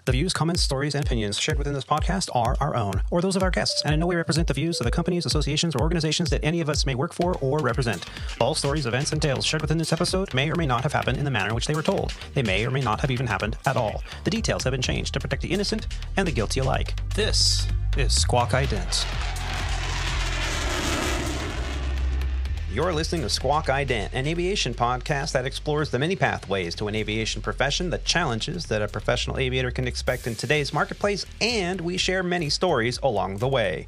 The views, comments, stories, and opinions shared within this podcast are our own, or those of our guests, and in no way represent the views of the companies, associations, or organizations that any of us may work for or represent. All stories, events, and tales shared within this episode may or may not have happened in the manner in which they were told. They may or may not have even happened at all. The details have been changed to protect the innocent and the guilty alike. This is Squawk Ident. You're listening to Squawk Ident, an aviation podcast that explores the many pathways to an aviation profession, the challenges that a professional aviator can expect in today's marketplace, and we share many stories along the way.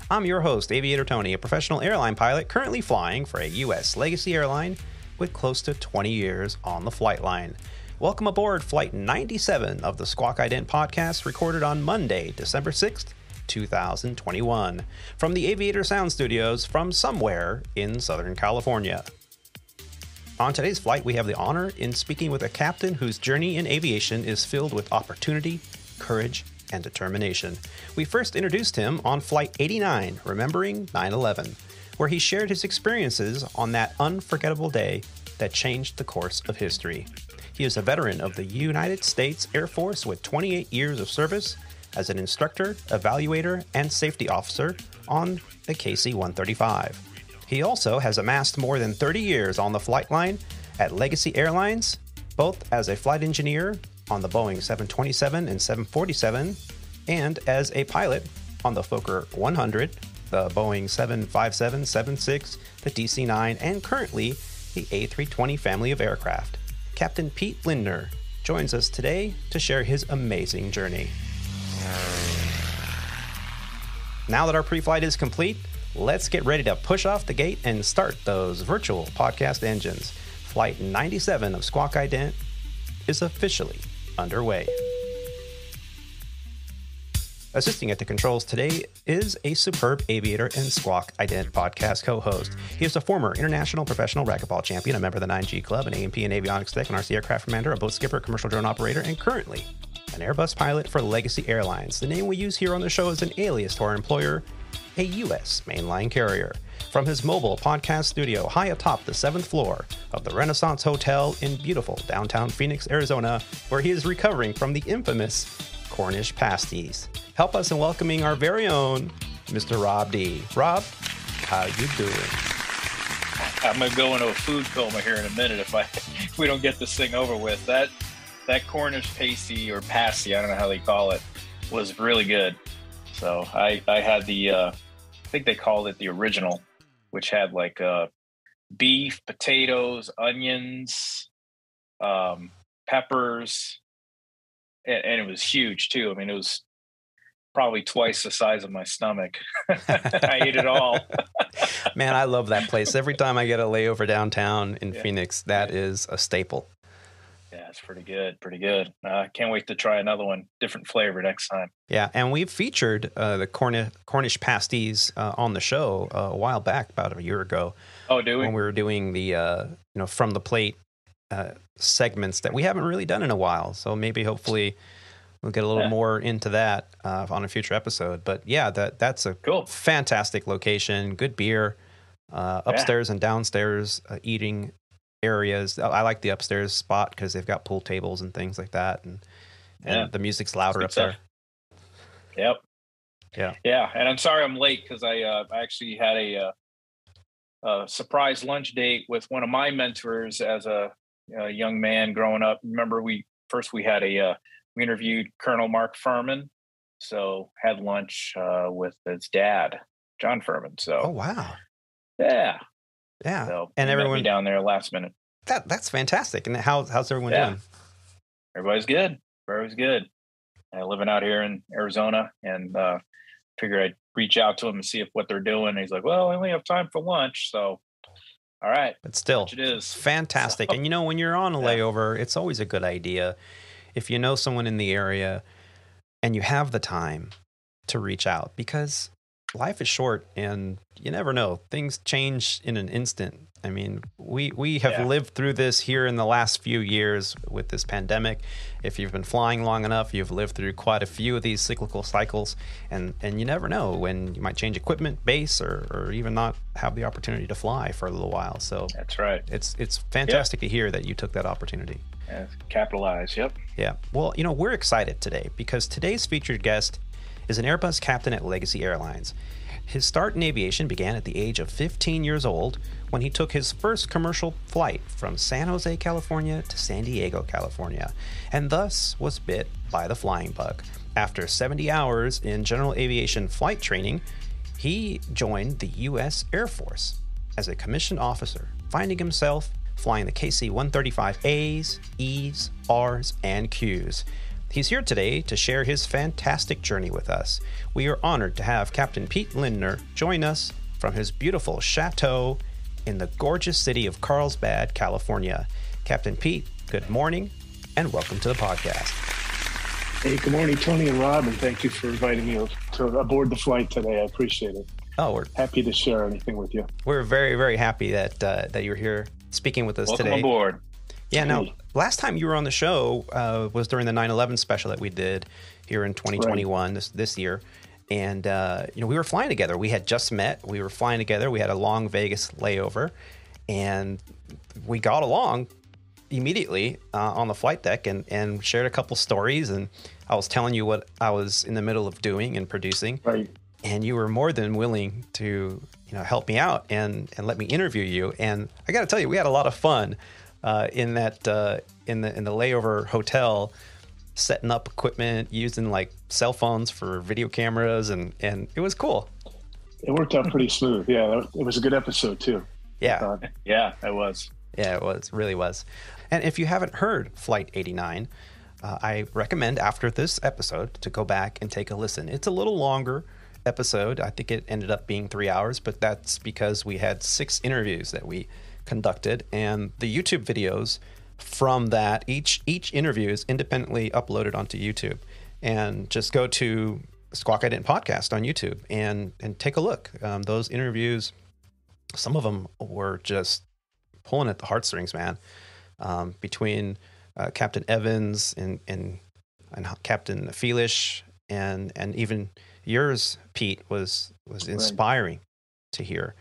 I'm your host, Aviator Tony, a professional airline pilot currently flying for a U.S. legacy airline with close to 20 years on the flight line. Welcome aboard Flight 97 of the Squawk Ident podcast, recorded on Monday, December 6th, 2021, from the Aviator Sound Studios from somewhere in Southern California. On today's flight, we have the honor in speaking with a captain whose journey in aviation is filled with opportunity, courage, and determination. We first introduced him on Flight 89, Remembering 9/11, where he shared his experiences on that unforgettable day that changed the course of history. He is a veteran of the United States Air Force with 28 years of service as an instructor, evaluator, and safety officer on the KC-135. He also has amassed more than 30 years on the flight line at Legacy Airlines, both as a flight engineer on the Boeing 727 and 747, and as a pilot on the Fokker 100, the Boeing 757, 76, the DC-9, and currently the A320 family of aircraft. Captain Pete Lindner joins us today to share his amazing journey. Now that our pre-flight is complete, let's get ready to push off the gate and start those virtual podcast engines. Flight 97 of Squawk Ident is officially underway. Assisting at the controls today is a superb aviator and Squawk Ident podcast co-host. He is a former international professional racquetball champion, a member of the 9G Club, an A&P and avionics tech, an RC aircraft commander, a boat skipper, a commercial drone operator, and currently an Airbus pilot for Legacy Airlines. The name we use here on the show is an alias to our employer, a U.S. mainline carrier. From his mobile podcast studio high atop the 7th floor of the Renaissance Hotel in beautiful downtown Phoenix, Arizona, where he is recovering from the infamous Cornish pasties. Help us in welcoming our very own Mr. Rob D. Rob, how you doing? I'm going to go into a food coma here in a minute if we don't get this thing over with. That Cornish pasty or pasty, I don't know how they call it, was really good. So I had I think they called it the original, which had like beef, potatoes, onions, peppers, and it was huge too. I mean, it was probably twice the size of my stomach. I ate it all. Man, I love that place. Every time I get a layover downtown in Phoenix, that is a staple. Yeah, it's pretty good. Pretty good. Can't wait to try another one. Different flavor next time. Yeah, and we've featured the Cornish pasties on the show a while back, about a year ago. Oh, do we? When we were doing the from the plate segments that we haven't really done in a while. So maybe, hopefully, we'll get a little more into that on a future episode. But yeah, that's a fantastic location. Good beer, upstairs and downstairs eating areas. I like the upstairs spot because they've got pool tables and things like that, and the music's louder up there. Yep. Yeah. And I'm sorry I'm late because I actually had a surprise lunch date with one of my mentors as a young man growing up. Remember, we interviewed Colonel Mark Furman, so had lunch with his dad, John Furman. So, oh wow, yeah. So and everyone down there last minute. That's fantastic. And how's everyone doing? Everybody's good. Living out here in Arizona, and figure I'd reach out to them and see what they're doing. And he's like, "Well, I only have time for lunch, so all right." But still, it is fantastic. And when you're on a layover, it's always a good idea if you know someone in the area and you have the time to reach out, because life is short and you never know. Things change in an instant. I mean, we have lived through this here in the last few years with this pandemic. If you've been flying long enough, you've lived through quite a few of these cyclical cycles, and you never know when you might change equipment, base, or even not have the opportunity to fly for a little while. So that's right. It's fantastic to hear that you took that opportunity. Capitalize. Yep. Yeah. Well, we're excited today because today's featured guest is an Airbus captain at Legacy Airlines. His start in aviation began at the age of 15 years old when he took his first commercial flight from San Jose, California to San Diego, California, and thus was bit by the flying bug. After 70 hours in general aviation flight training, he joined the U.S. Air Force as a commissioned officer, finding himself flying the KC-135As, Es, Rs, and Qs. He's here today to share his fantastic journey with us. We are honored to have Captain Pete Lindner join us from his beautiful chateau in the gorgeous city of Carlsbad, California. Captain Pete, good morning and welcome to the podcast. Hey, good morning, Tony and Rob, and thank you for inviting me to aboard the flight today. I appreciate it. Oh, we're happy to share anything with you. We're very, very happy that you're here speaking with us today. Welcome aboard. Yeah, now, last time you were on the show was during the 9/11 special that we did here in 2021, right. this year. And, we were flying together. We had just met. We were flying together. We had a long Vegas layover. And we got along immediately on the flight deck and shared a couple stories. And I was telling you what I was in the middle of doing and producing. Right. And you were more than willing to help me out and let me interview you. And I got to tell you, we had a lot of fun. In the layover hotel, setting up equipment, using like cell phones for video cameras, and it was cool. It worked out pretty smooth. Yeah, it was a good episode too. Yeah, it was. Yeah, it was, really was. And if you haven't heard Flight 89, I recommend after this episode to go back and take a listen. It's a little longer episode. I think it ended up being 3 hours, but that's because we had 6 interviews that we conducted, and the YouTube videos from that, each interview is independently uploaded onto YouTube. And just go to Squawk Ident podcast on YouTube and take a look. Those interviews, some of them were just pulling at the heartstrings, man. Between Captain Evans and Captain Felish and even yours, Pete, was inspiring to hear.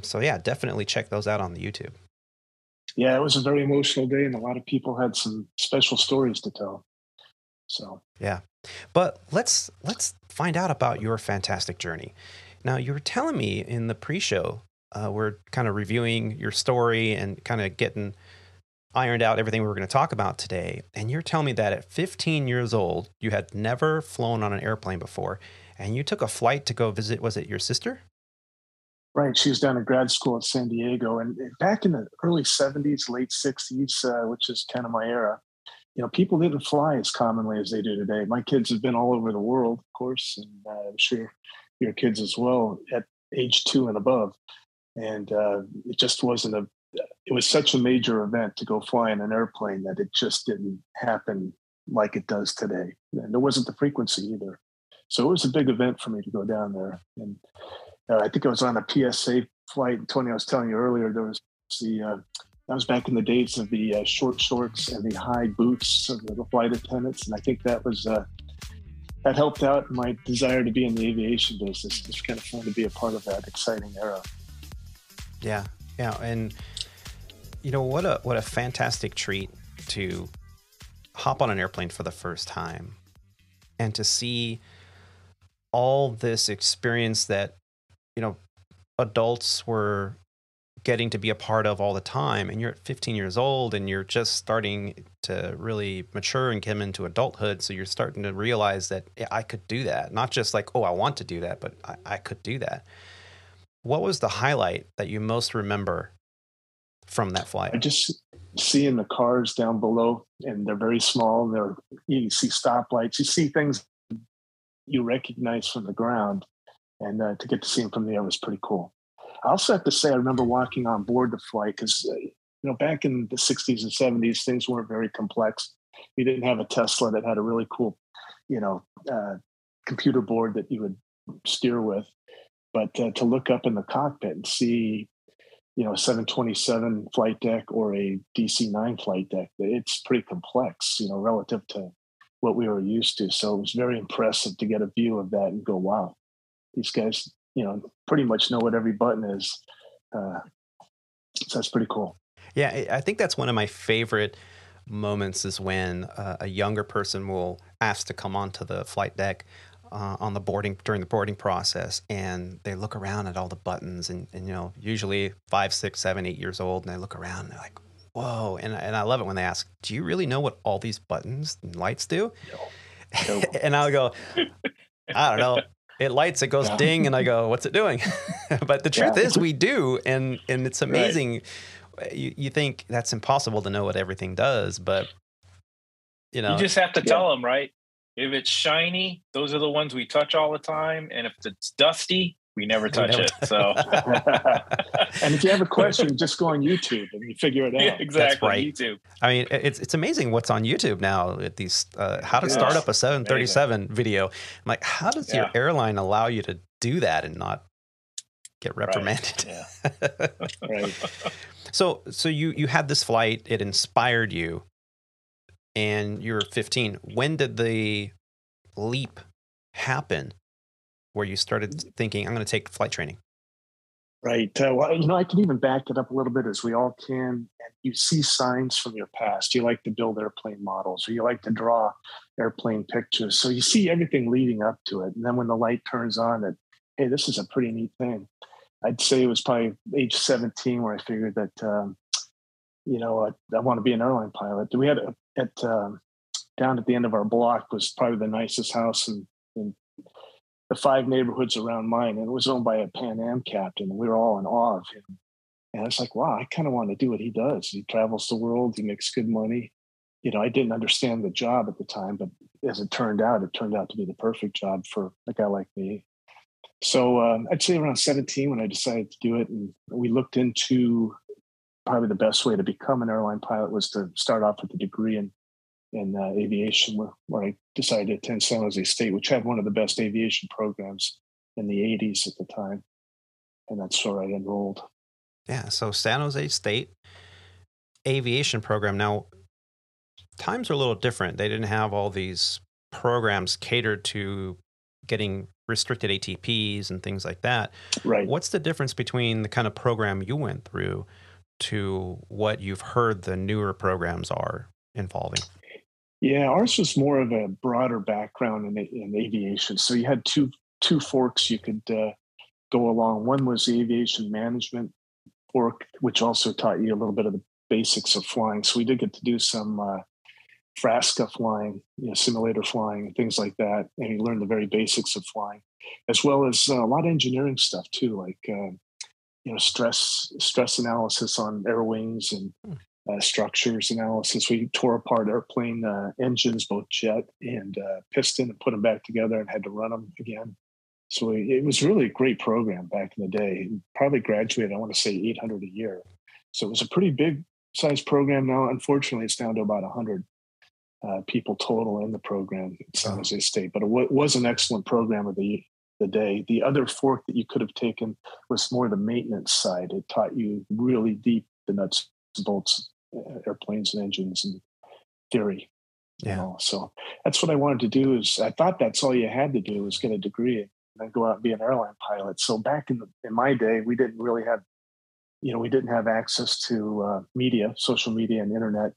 So yeah, definitely check those out on the YouTube. Yeah, it was a very emotional day, and a lot of people had some special stories to tell. So yeah, but let's find out about your fantastic journey. Now, you were telling me in the pre-show, we're kind of reviewing your story and kind of getting ironed out everything we were going to talk about today. And you're telling me that at 15 years old, you had never flown on an airplane before, and you took a flight to go visit. Was it your sister? Right. She was down in grad school at San Diego. And back in the early 70s, late 60s, which is kind of my era, people didn't fly as commonly as they do today. My kids have been all over the world, of course, and I'm sure your kids as well at age 2 and above. And it just wasn't it was such a major event to go fly in an airplane that it just didn't happen like it does today. And there wasn't the frequency either. So it was a big event for me to go down there. And I think I was on a PSA flight. Tony, I was telling you earlier, there was that was back in the days of the short shorts and the high boots of the flight attendants. And I think that was, that helped out my desire to be in the aviation business. It's kind of fun to be a part of that exciting era. Yeah. Yeah. And what a fantastic treat to hop on an airplane for the first time and to see all this experience that adults were getting to be a part of all the time. And you're at 15 years old and you're just starting to really mature and come into adulthood. So you're starting to realize that I could do that. Not just like, oh, I want to do that, but I could do that. What was the highlight that you most remember from that flight? I just seeing the cars down below, and they're very small. You see stoplights, you see things you recognize from the ground. And to get to see them from the air was pretty cool. I also have to say, I remember walking on board the flight because, back in the 60s and 70s, things weren't very complex. We didn't have a Tesla that had a really cool, computer board that you would steer with. But to look up in the cockpit and see, a 727 flight deck or a DC-9 flight deck, it's pretty complex, relative to what we were used to. So it was very impressive to get a view of that and go, wow. These guys, pretty much know what every button is. So that's pretty cool. Yeah, I think that's one of my favorite moments is when a younger person will ask to come onto the flight deck during the boarding process, and they look around at all the buttons, and usually 5, 6, 7, 8 years old, and they look around and they're like, whoa. And I love it when they ask, do you really know what all these buttons and lights do? No. And I'll go, I don't know. It lights, it goes ding, and I go, what's it doing? But the truth is we do, and it's amazing. Right. You think that's impossible to know what everything does, but you just have to tell them, right? If it's shiny, those are the ones we touch all the time. And if it's dusty, we never touch it. So, and if you have a question, just go on YouTube and you figure it out. Yeah, exactly. That's right. YouTube. I mean, it's amazing what's on YouTube now at these, how to start up a 737 video. I'm like, how does your airline allow you to do that and not get reprimanded? Right. Yeah. Right. So you had this flight, it inspired you, and you were 15. When did the leap happen where you started thinking, I'm going to take flight training? Right. Well, I can even back it up a little bit, as we all can. And you see signs from your past. You like to build airplane models, or you like to draw airplane pictures. So you see everything leading up to it. And then when the light turns on, that, hey, this is a pretty neat thing. I'd say it was probably age 17 where I figured that, I want to be an airline pilot. We had down at the end of our block was probably the nicest house in the 5 neighborhoods around mine, and it was owned by a Pan Am captain. And we were all in awe of him. And it's like, wow, I kind of want to do what he does. He travels the world. He makes good money. I didn't understand the job at the time, but as it turned out to be the perfect job for a guy like me. So I'd say around 17 when I decided to do it, and we looked into probably the best way to become an airline pilot was to start off with a degree in aviation, where I decided to attend San Jose State, which had one of the best aviation programs in the 80s at the time. And that's where I enrolled. Yeah, so San Jose State aviation program. Now, times are a little different. They didn't have all these programs catered to getting restricted ATPs and things like that. Right. What's the difference between the kind of program you went through to what you've heard the newer programs are involving? Yeah, ours was more of a broader background in aviation. So you had two forks you could go along. One was the aviation management fork, which also taught you a little bit of the basics of flying. So we did get to do some FRASCA flying, simulator flying, and things like that. And you learn the very basics of flying, as well as a lot of engineering stuff too, like stress analysis on air wings and structures analysis. We tore apart airplane engines, both jet and piston, and put them back together and had to run them again. So it was really a great program back in the day. Probably graduated, I want to say 800 a year. So it was a pretty big size program. Now, unfortunately, it's down to about 100 people total in the program at San Jose State. But it was an excellent program of the day. The other fork that you could have taken was more the maintenance side. It taught you really deep the nuts and bolts, airplanes and engines and theory. Yeah. So that's what I wanted to do. Is I thought that's all you had to do was get a degree and then go out and be an airline pilot. So back in my day, we didn't really have, we didn't have access to media, social media, and internet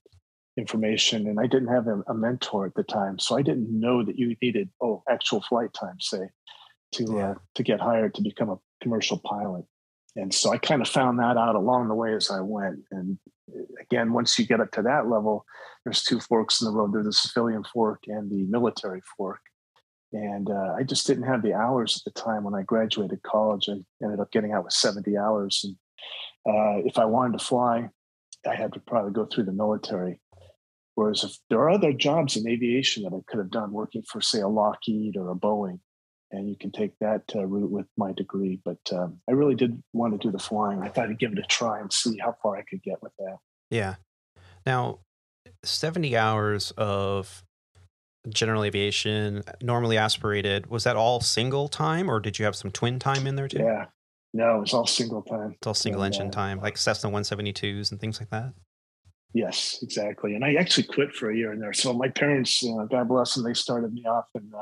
information, and I didn't have a mentor at the time, so I didn't know that you needed actual flight time, say, to get hired to become a commercial pilot. And so I kind of found that out along the way as I went. And again, once you get up to that level, there's 2 forks in the road. There's the civilian fork and the military fork. And I just didn't have the hours at the time. When I graduated college, I ended up getting out with 70 hours. And if I wanted to fly, I had to probably go through the military. Whereas if there are other jobs in aviation that I could have done working for, say, a Lockheed or a Boeing, and you can take that route with my degree. But I really did want to do the flying. I thought I'd give it a try and see how far I could get with that. Yeah. Now, 70 hours of general aviation, normally aspirated, was that all single time, or did you have some twin time in there too? Yeah. No, it was all single time. It's all single engine time, like Cessna 172s and things like that? Yes, exactly. And I actually quit for a year in there. So my parents, God bless them, they started me off and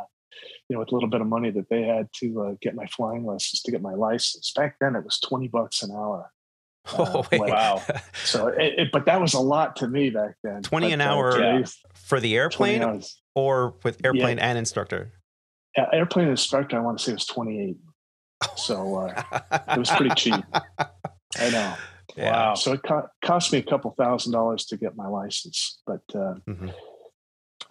with a little bit of money that they had to get my flying lessons, to get my license. Back then it was $20 an hour. Oh, wait. Wow. So, but that was a lot to me back then. 20 but, an hour for the 20 airplane hours. or with airplane and instructor? Airplane instructor, I want to say, was 28. So it was pretty cheap. I know. Yeah. Wow. So it cost me a couple $1,000s to get my license, but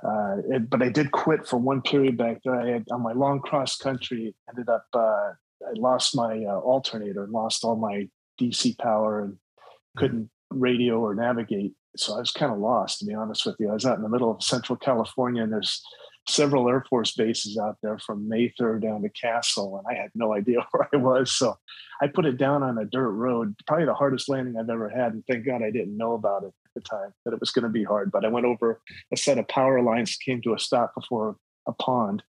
but I did quit for one period back there. I had, on my long cross country, ended up I lost my alternator and lost all my DC power and couldn't radio or navigate. So I was kind of lost, to be honest with you. I was out in the middle of Central California, and there's several Air Force bases out there from Mather down to Castle, and I had no idea where I was. So I put it down on a dirt road, probably the hardest landing I've ever had. And thank God I didn't know about it at the time, that it was going to be hard. But I went over a set of power lines, came to a stop before a pond.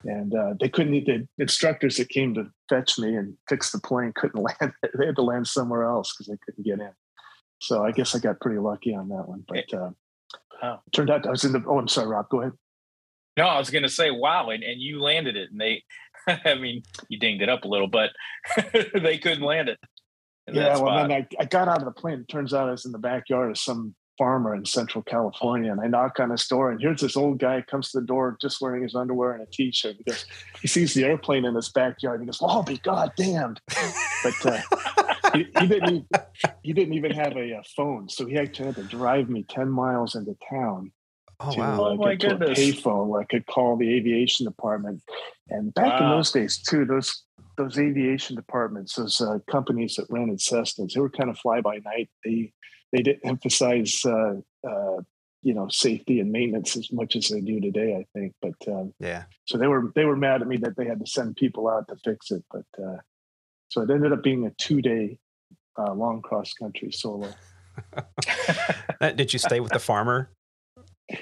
And they couldn't, the instructors that came to fetch me and fix the plane couldn't land. They had to land somewhere else because they couldn't get in. So I guess I got pretty lucky on that one. But it turned out I was in the, I'm sorry, Rob, go ahead. No, I was going to say, wow. And you landed it. And they, I mean, you dinged it up a little, but they couldn't land it. Yeah, well, then I got out of the plane. It turns out I was in the backyard of some farmer in Central California, and I knock on his door, and here's this old guy comes to the door just wearing his underwear and a t-shirt because he sees the airplane in his backyard. And he goes, "Well, I'll be goddamned." But he didn't even have a phone, so he actually had to drive me 10 miles into town to get to a payphone where I could call the aviation department. And back in those days too, those aviation departments, those companies that rented Cessnas, they were kind of fly by night. They didn't emphasize safety and maintenance as much as they do today, I think. But so they were mad at me that they had to send people out to fix it. But so it ended up being a 2-day long cross country solo. Did you stay with the farmer?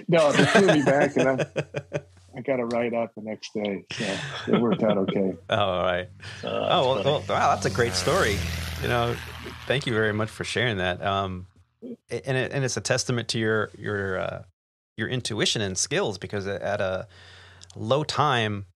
No, they flew me back, and I got a ride out the next day. So it worked out okay. Oh, all right. Wow, that's a great story. Thank you very much for sharing that. And it's a testament to your intuition and skills, because at a low time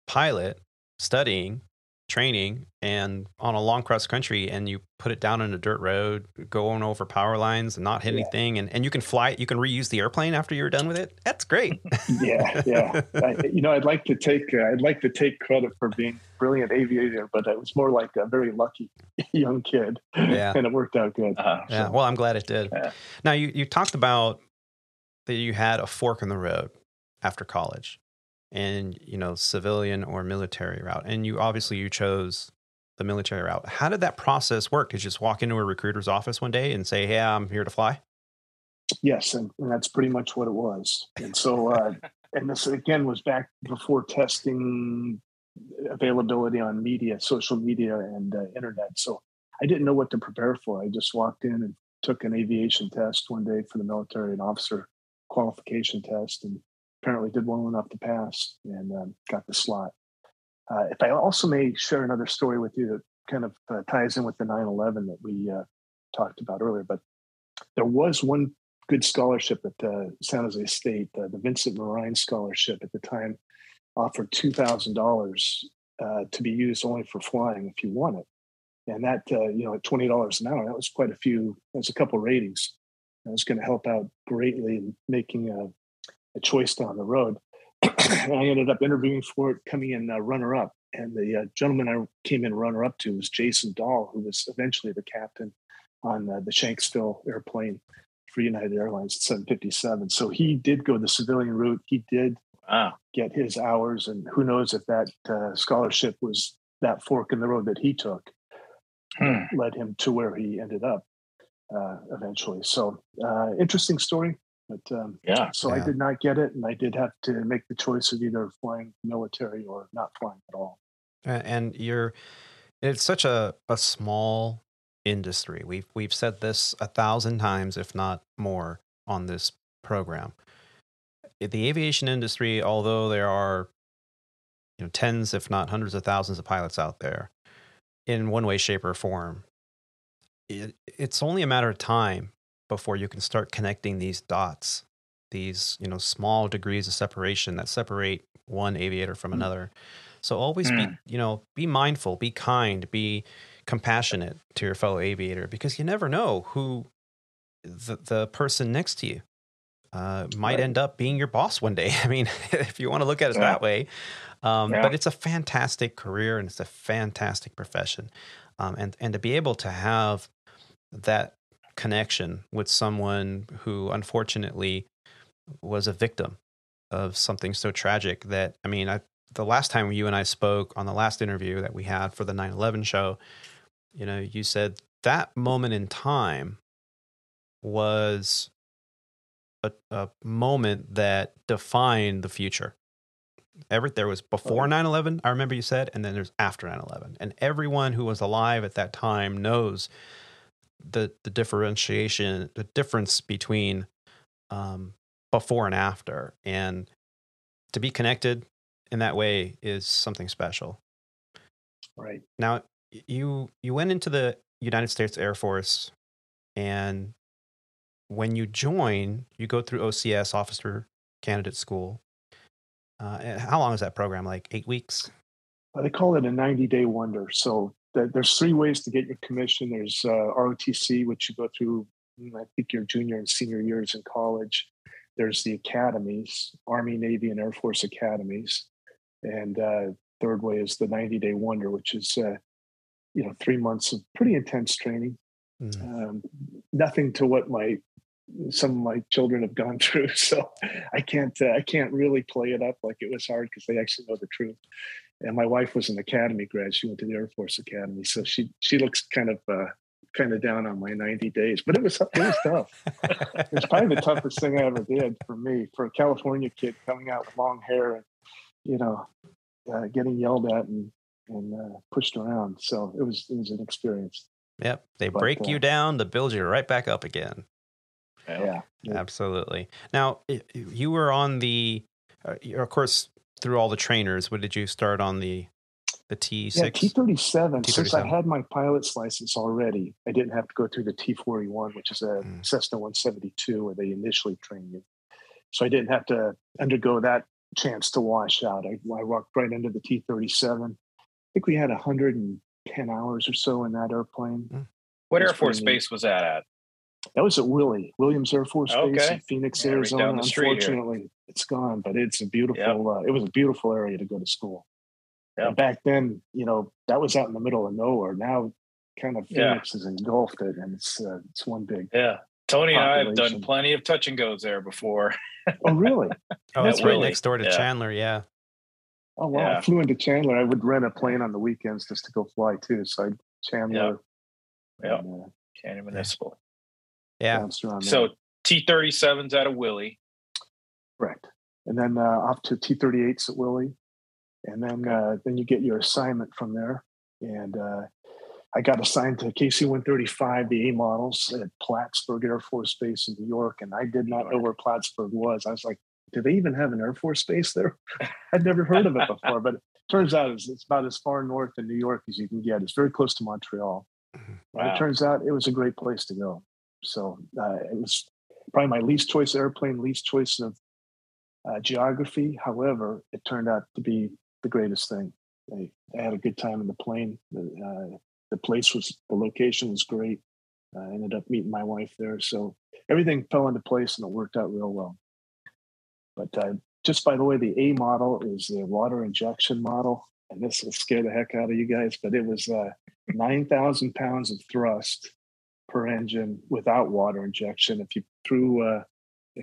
pilot studying, training, and on a long cross country, and you put it down on a dirt road, going over power lines and not hit anything, and you can fly it, you can reuse the airplane after you're done with it. That's great. Yeah. I'd like to take credit for being a brilliant aviator, but I was more like a very lucky young kid. Yeah. And it worked out good. Yeah. Well, I'm glad it did. Yeah. Now you talked about that you had a fork in the road after college, and civilian or military route, and you chose the military route. How did that process work? Did you just walk into a recruiter's office one day and say, "Hey, I'm here to fly"? Yes, and that's pretty much what it was. And so and this again was back before testing availability on media, social media, and internet. So I didn't know what to prepare for. I just walked in and took an aviation test one day for the military, an officer qualification test, and apparently did well enough to pass, and got the slot. If I also may share another story with you that kind of ties in with the 9/11 that we talked about earlier, but there was one good scholarship at San Jose State, the Vincent Marine Scholarship at the time offered $2,000 to be used only for flying if you won it. And that, at $20 an hour, that was quite a few, that was a couple ratings. That was going to help out greatly in making a choice down the road. And I ended up interviewing for it, coming in runner-up. And the gentleman I came in runner-up to was Jason Dahl, who was eventually the captain on the Shanksville airplane for United Airlines at 757. So he did go the civilian route. He did get his hours, and who knows if that scholarship was that fork in the road that he took that led him to where he ended up eventually. So interesting story. But I did not get it, and I did have to make the choice of either flying military or not flying at all. And it's such a small industry. We've said this 1,000 times, if not more, on this program. The aviation industry, although there are tens, if not hundreds of thousands of pilots out there, in one way, shape, or form, it's only a matter of time before you can start connecting these dots, these small degrees of separation that separate one aviator from another. So always be mindful, be kind, be compassionate to your fellow aviator, because you never know who the person next to you might end up being your boss one day. I mean, if you want to look at it that way. But it's a fantastic career and it's a fantastic profession. And to be able to have that connection with someone who unfortunately was a victim of something so tragic that, I mean, the last time you and I spoke on the last interview that we had for the 9/11 show, you said that moment in time was a moment that defined the future. There was before 9/11, I remember you said, and then there's after 9/11. And everyone who was alive at that time knows the differentiation, the difference between before and after. And to be connected in that way is something special. Right. Now, you went into the United States Air Force, and when you join, you go through OCS, Officer Candidate School. And how long is that program? Like 8 weeks? They call it a 90-day wonder. So there's 3 ways to get your commission. There's ROTC, which you go through, I think, your junior and senior years in college. There's the academies, Army, Navy, and Air Force academies. And third way is the 90-day wonder, which is 3 months of pretty intense training. Nothing to what some of my children have gone through, so I can't really play it up like it was hard, because they actually know the truth. And my wife was an academy grad; she went to the Air Force Academy, so she looks kind of down on my 90 days. But it was tough. It was probably the toughest thing I ever did for me, for a California kid coming out with long hair and getting yelled at and pushed around. So it was an experience. Yep, they break you down to build you right back up again. Yeah, absolutely. Now, you were on of course, through all the trainers. What did you start on the T6? Yeah, T-37. T-37. Since I had my pilot's license already, I didn't have to go through the T-41, which is a Cessna 172, where they initially train you. So I didn't have to undergo that chance to wash out. I walked right into the T-37. I think we had 110 hours or so in that airplane. What Air Force base was that at? That was at Williams Air Force Base in Phoenix, Arizona. Right Unfortunately, it's gone, but it's a beautiful. It was a beautiful area to go to school. Yep. And back then, that was out in the middle of nowhere. Now, kind of Phoenix has engulfed it, and it's one big. Yeah, Tony and I have done plenty of touch and goes there before. Oh, really? That's right next door to Chandler. Yeah. Oh wow! I flew into Chandler. I would rent a plane on the weekends just to go fly too. So Chandler. Yeah. Chandler Municipal. Yeah. So T-37's out of Willie. Correct. And then off to T-38s at Willie. And then you get your assignment from there. And I got assigned to KC-135, the A models at Plattsburgh Air Force Base in New York. And I did not know where Plattsburgh was. I was like, do they even have an Air Force base there? I'd never heard of it before. But it turns out it's about as far north in New York as you can get. It's very close to Montreal. Wow. It turns out it was a great place to go. So it was probably my least choice airplane, least choice of geography. However, it turned out to be the greatest thing. I had a good time in the plane. The location was great. I ended up meeting my wife there. So everything fell into place and it worked out real well. But just by the way, the A model is the water injection model. And this will scare the heck out of you guys, but it was 9,000 pounds of thrust per engine without water injection. If you threw a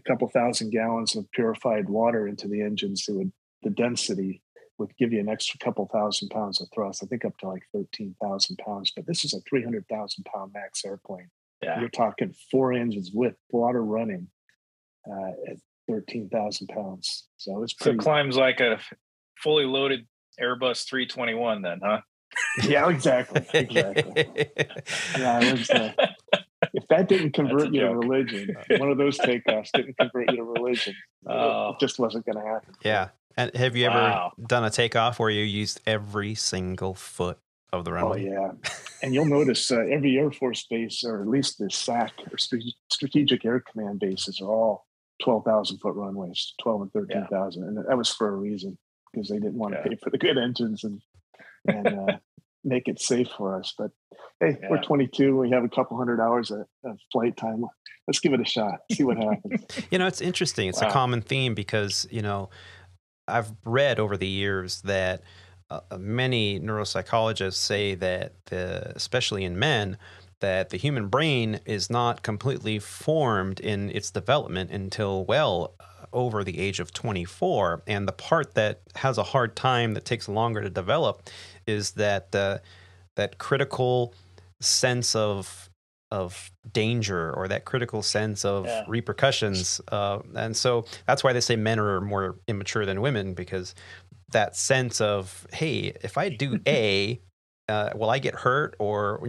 couple thousand gallons of purified water into the engines, the density would give you an extra couple thousand pounds of thrust. I think up to like 13,000 pounds. But this is a 300,000 pound max airplane. Yeah. You're talking 4 engines with water running at 13,000 pounds. So it's pretty. So it climbs like a fully loaded Airbus 321 then, huh? Yeah, exactly. Yeah, it was, if that didn't convert you to religion, one of those takeoffs didn't convert you to religion, it just wasn't going to happen. Yeah. And have you ever done a takeoff where you used every single foot of the runway? Oh, yeah. And you'll notice every Air Force base, or at least the SAC, or Strategic Air Command bases, are all 12,000 foot runways, 12 and 13,000. And that was for a reason, because they didn't want to pay for the good engines and make it safe for us. But hey, Yeah. we're 22. We have a couple hundred hours of flight time. Let's give it a shot. See what happens. It's interesting. It's a common theme because, I've read over the years that many neuropsychologists say that, especially in men, that the human brain is not completely formed in its development until well over the age of 24. And the part that has a hard time, that takes longer to develop, is that that critical sense of danger, or that critical sense of repercussions. And so that's why they say men are more immature than women, because that sense of, hey, if I do A, will I get hurt, or,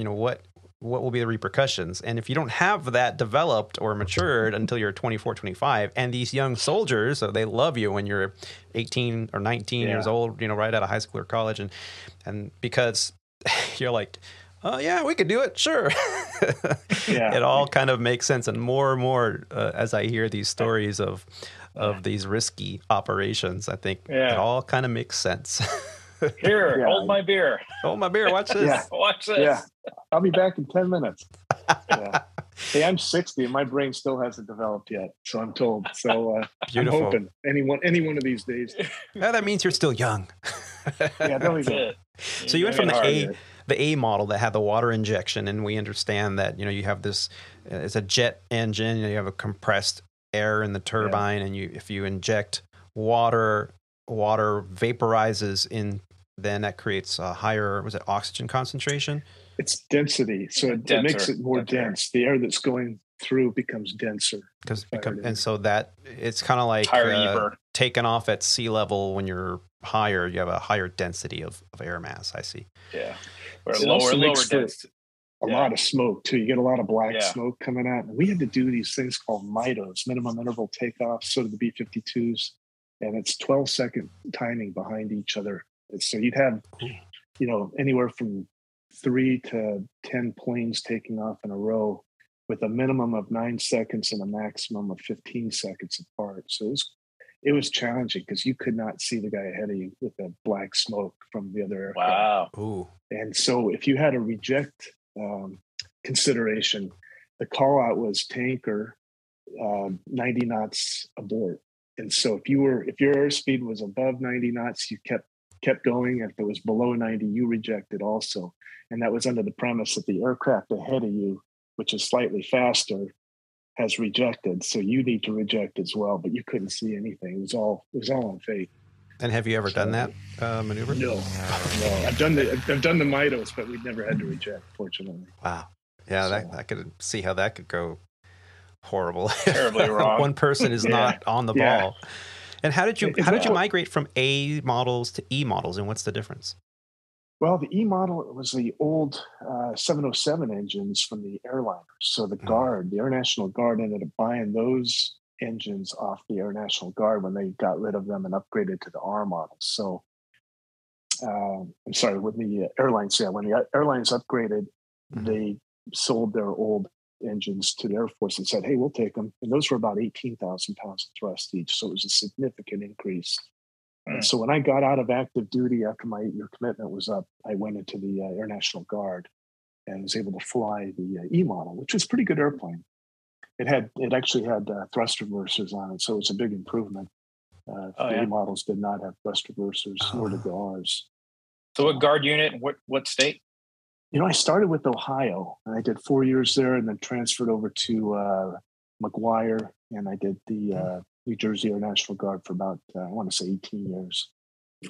what will be the repercussions? And if you don't have that developed or matured until you're 24, 25, and these young soldiers, so they love you when you're 18 or 19 years old, right out of high school or college. And because you're like, oh yeah, we could do it. Sure. It all kind of makes sense. And more, as I hear these stories of these risky operations, I think it all kind of makes sense. Here, hold my beer. Hold my beer. Watch this. Watch this. Yeah. I'll be back in 10 minutes. Hey, I'm 60 and my brain still hasn't developed yet. So I'm told. So I'm hoping any one of these days. Yeah, that means you're still young. Yeah, there we go. So you went from the A model that had the water injection, and we understand that, you have this, it's a jet engine, you have a compressed air in the turbine, and if you inject water vaporizes in, then that creates a higher, was it oxygen concentration? It's density. So it makes it more dense. The air that's going through becomes denser. And so that it's kind of like taking off at sea level. When you're higher, you have a higher density of air mass. I see. Yeah. Or lower density. A lot of smoke too. You get a lot of black smoke coming out. And we had to do these things called MITOs, minimum interval takeoffs, sort of the B-52s. And it's 12-second timing behind each other. And so you'd have, anywhere from 3 to 10 planes taking off in a row with a minimum of 9 seconds and a maximum of 15 seconds apart. So it was challenging because you could not see the guy ahead of you with the black smoke from the other aircraft. Wow. Ooh. And so if you had a reject consideration, the call out was tanker 90 knots abort. And so if your airspeed was above 90 knots, you kept going. If it was below 90, you rejected also. And that was under the premise that the aircraft ahead of you, which is slightly faster, has rejected. So you need to reject as well, but you couldn't see anything. It was all on fate. And have you ever done that maneuver? No. I've done the MITOs, but we've never had to reject, fortunately. Wow. Yeah, I could see how that could go horrible. Terribly wrong. One person is not on the ball. And how did you migrate from A models to E models, and what's the difference? Well, the E model was the old 707 engines from the airliners. So the Guard, the Air National Guard, ended up buying those engines off the Air National Guard when they got rid of them and upgraded to the R models. So, I'm sorry, when the airlines, when the airlines upgraded, they sold their old engines to the Air Force and said, hey, we'll take them. And those were about 18,000 pounds of thrust each. So it was a significant increase. And so when I got out of active duty after my 8-year commitment was up, I went into the Air National Guard and was able to fly the E model, which was a pretty good airplane. It actually had thrust reversers on it, so it was a big improvement. The E models did not have thrust reversers, nor did the Rs. So what Guard unit? What state? I started with Ohio, and I did 4 years there, and then transferred over to McGuire, and I did the New Jersey Air National Guard for about, I want to say 18 years.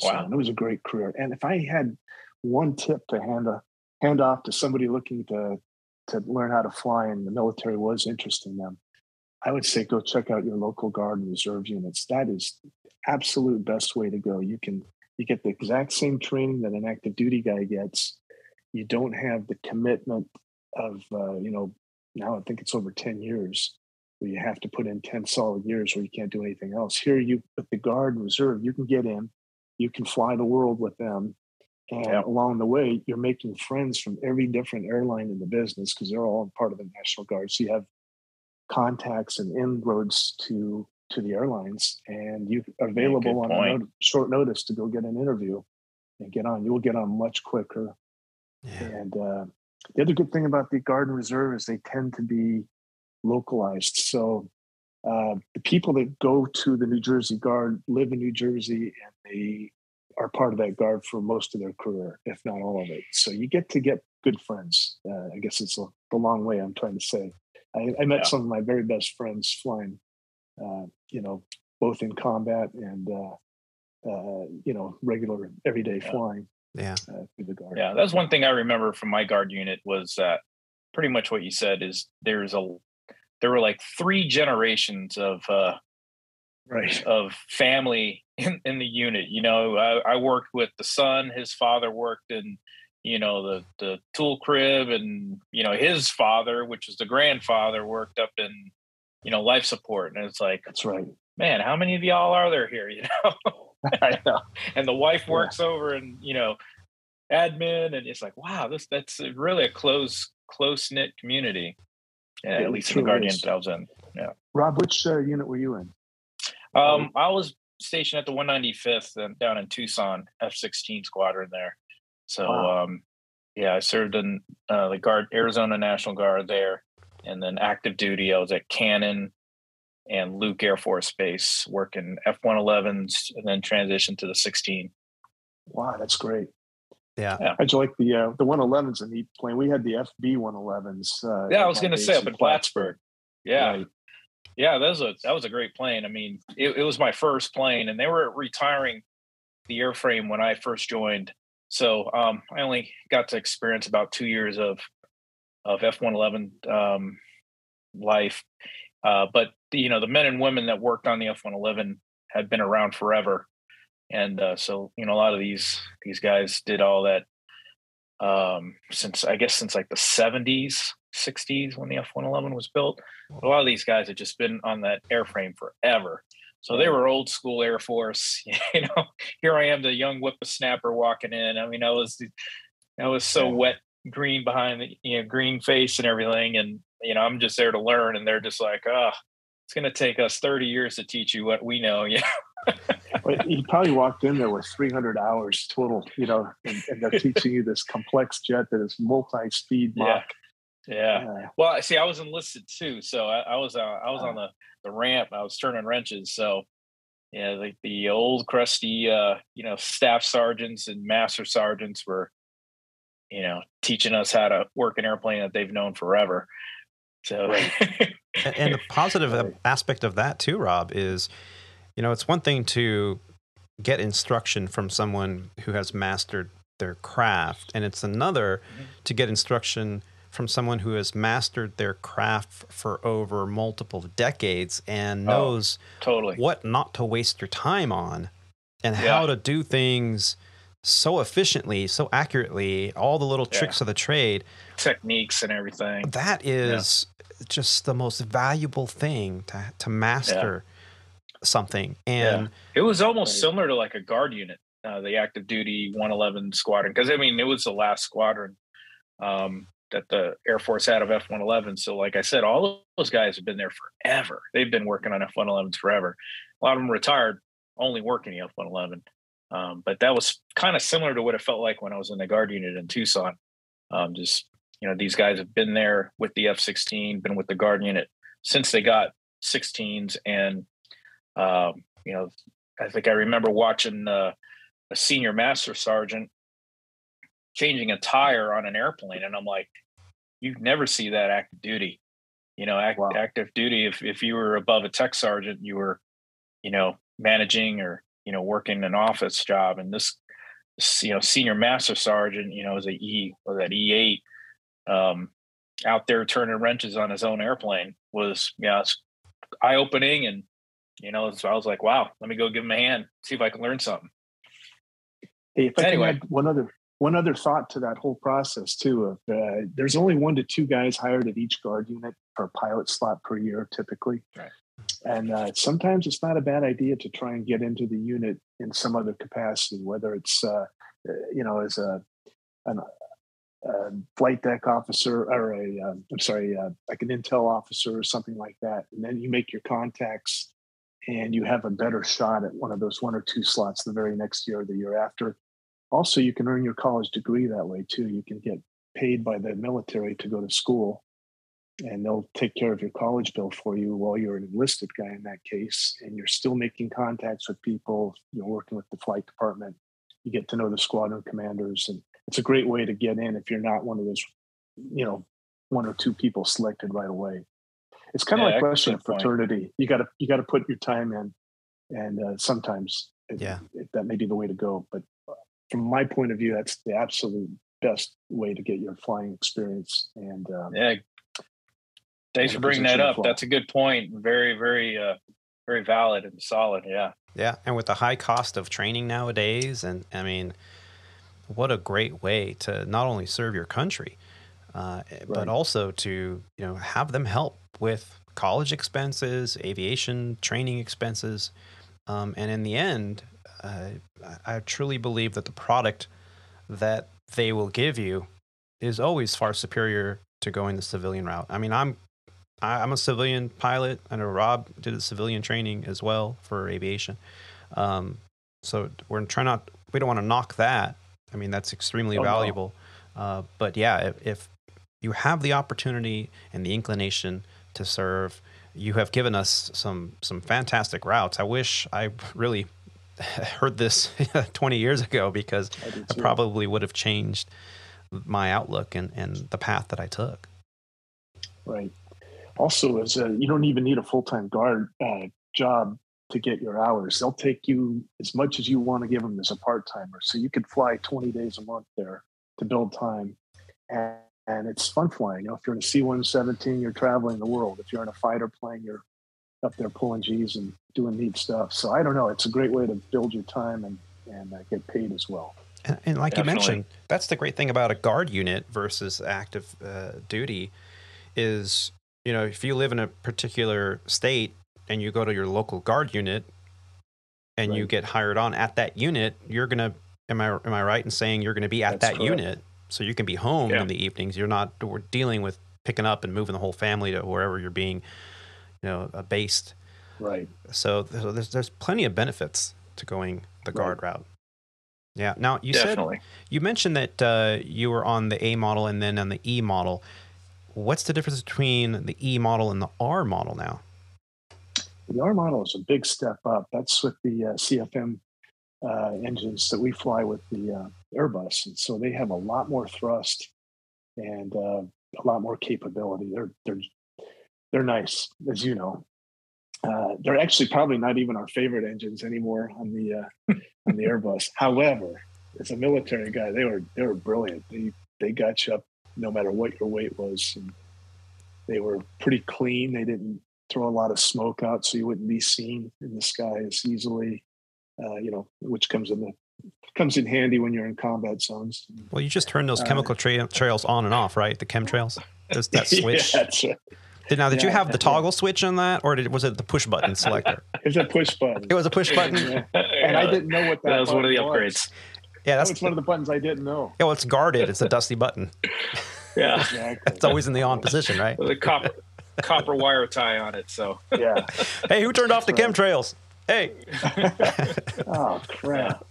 Wow. So, and it was a great career. And if I had one tip to hand off to somebody looking to learn how to fly, and the military was interesting them, I would say go check out your local Guard and Reserve units. That is the absolute best way to go. You get the exact same training that an active duty guy gets. You don't have the commitment of, now I think it's over 10 years where you have to put in 10 solid years where you can't do anything else. Here, with the Guard and Reserve, you can get in, you can fly the world with them. And along the way, you're making friends from every different airline in the business because they're all part of the National Guard. So you have contacts and inroads to the airlines, and you're available on short notice to go get an interview and get on. You will get on much quicker. Yeah. And the other good thing about the Guard and Reserve is they tend to be localized. So the people that go to the New Jersey Guard live in New Jersey, and they are part of that Guard for most of their career, if not all of it. So you get good friends. I guess it's the long way I'm trying to say. I met some of my very best friends flying, both in combat and, regular everyday flying. Yeah. Through the Guard. Yeah, that's one thing I remember from my Guard unit was pretty much what you said is there were like 3 generations of family in the unit. I worked with the son, his father worked in, the tool crib, and, his father, which was the grandfather, worked up in, life support. And it's like, that's right, man, how many of y'all are there here? I know. And the wife works over in, admin, and it's like, wow, that's really a close-knit community. Yeah, at least in the Guard unit that I was in. Yeah. Rob, which unit were you in? I was stationed at the 195th down in Tucson, F-16 squadron there. So, wow. I served in the Guard, Arizona National Guard there, and then active duty, I was at Cannon and Luke Air Force Base working F-111s, and then transitioned to the 16. Wow, that's great. Yeah. How'd you like the 111's a neat plane? We had the FB 111's. I was going to say up in Plattsburgh. Yeah. Right. Yeah, that was a great plane. I mean, it was my first plane, and they were retiring the airframe when I first joined. So I only got to experience about 2 years of F-111 life. But the men and women that worked on the F-111 had been around forever. And so, a lot of these guys did all that since like the 70s, 60s when the F-111 was built. A lot of these guys had just been on that airframe forever. So they were old school Air Force. Here I am, the young whippersnapper walking in. I mean, I was so wet, green behind the green face and everything. And, I'm just there to learn. And they're just like, oh, it's going to take us 30 years to teach you what we know. Well, he probably walked in there with 300 hours total, and they're teaching you this complex jet that is multi-speed Mach. Yeah. Well, see, I was enlisted too, so I was on the ramp. I was turning wrenches. So, the old crusty, staff sergeants and master sergeants were, teaching us how to work an airplane that they've known forever. So, and the positive aspect of that too, Rob, is, it's one thing to get instruction from someone who has mastered their craft, and it's another to get instruction from someone who has mastered their craft for over multiple decades and knows what not to waste your time on and how to do things so efficiently, so accurately, all the little tricks of the trade. Techniques and everything. That is just the most valuable thing to master something. And it was almost similar to like a Guard unit, the active duty 111 squadron, because I mean it was the last squadron that the Air Force had of F-111. So like I said, all of those guys have been there forever. They've been working on F-111s forever. A lot of them retired only working the F-111. But that was kind of similar to what it felt like when I was in the Guard unit in Tucson. These guys have been there with the F-16, been with the Guard unit since they got 16s. And, I think I remember watching a senior master sergeant changing a tire on an airplane. And I'm like, you'd never see that active duty. Active duty, if you were above a tech sergeant, you were, managing or, working an office job. And this, senior master sergeant, is E8, out there turning wrenches on his own airplane was, it's eye opening. And, so I was like, wow, let me go give him a hand, see if I can learn something. Hey, if I can add one other thought to that whole process too, of there's only 1 to 2 guys hired at each Guard unit per pilot slot per year, typically. Right. And sometimes it's not a bad idea to try and get into the unit in some other capacity, whether it's, as a flight deck officer or like an intel officer or something like that. And then you make your contacts and you have a better shot at one of those 1 or 2 slots the very next year or the year after. Also, you can earn your college degree that way too. You can get paid by the military to go to school, and they'll take care of your college bill for you while you're an enlisted guy in that case. And you're still making contacts with people, working with the flight department. You get to know the squadron commanders, and it's a great way to get in if you're not one of those, one or two people selected right away. It's kind of like rushing a fraternity. You got to put your time in, and sometimes that may be the way to go. But from my point of view, that's the absolute best way to get your flying experience. And thanks for bringing that up. That's a good point. Very, very, very valid and solid. Yeah. Yeah. And with the high cost of training nowadays, and I mean, what a great way to not only serve your country, but also to, have them help with college expenses, aviation training expenses. And in the end, I truly believe that the product that they will give you is always far superior to going the civilian route. I mean, I'm a civilian pilot. I know Rob did a civilian training as well for aviation. So we don't want to knock that. I mean, that's extremely valuable. No. But yeah, if you have the opportunity and the inclination to serve, you have given us some fantastic routes. I wish I really heard this 20 years ago, because I probably would have changed my outlook and the path that I took. Right. Also, you don't even need a full-time guard job to get your hours. They'll take you as much as you want to give them as a part-timer. So you could fly 20 days a month there to build time. And it's fun flying. If you're in a C-117, you're traveling the world. If you're in a fighter plane, you're up there pulling G's and doing neat stuff. So I don't know. It's a great way to build your time and get paid as well. And like you mentioned, that's the great thing about a guard unit versus active duty is, if you live in a particular state and you go to your local guard unit and you get hired on at that unit, you're going to, am I right in saying you're going to be at that unit? So you can be home in the evenings. We're dealing with picking up and moving the whole family to wherever you're being, based. Right. So there's plenty of benefits to going the guard route. Yeah. Now you mentioned that you were on the A model and then on the E model. What's the difference between the E model and the R model now? The R model is a big step up. That's with the CFM engines that we fly with the Airbus, and so they have a lot more thrust and a lot more capability. They're nice, as you know. They're actually probably not even our favorite engines anymore on the Airbus. However, as a military guy, they were brilliant. They got you up no matter what your weight was, and they were pretty clean. They didn't throw a lot of smoke out, so you wouldn't be seen in the sky as easily. Which comes in handy when you're in combat zones. Well, you just turn those chemical trails on and off, right? The chemtrails. There's that switch. Yeah, that's right. Did you have the toggle switch on that, or was it the push button selector? It was a push button. It was a push button, and I didn't know what that was. One of the upgrades. Yeah, that was one of the buttons I didn't know. Yeah, well, it's guarded. It's a dusty button. Yeah, exactly. It's always in the on position, right? With a copper wire tie on it. So yeah. Hey, who turned off the chemtrails? Hey. Oh crap.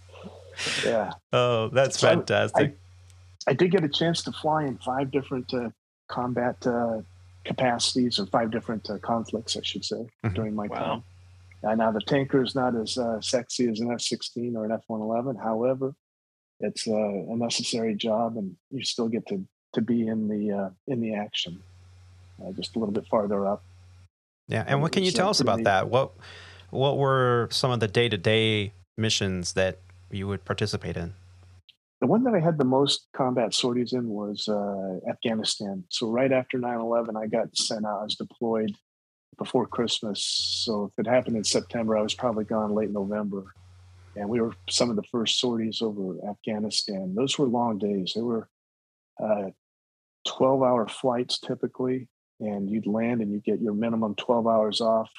Yeah. Oh, that's fantastic. I did get a chance to fly in 5 different combat capacities, or 5 different conflicts, I should say, during my time. Now the tanker is not as sexy as an F-16 or an F-111. However, it's a necessary job, and you still get to be in the action, just a little bit farther up. Yeah, and what can you tell us about that? What were some of the day-to-day missions that you would participate in? The one that I had the most combat sorties in was Afghanistan. So right after 9/11, I got sent out. I was deployed before Christmas. So if it happened in September, I was probably gone late November. And we were some of the first sorties over Afghanistan. Those were long days. They were 12-hour flights typically, and you'd land and you'd get your minimum 12 hours off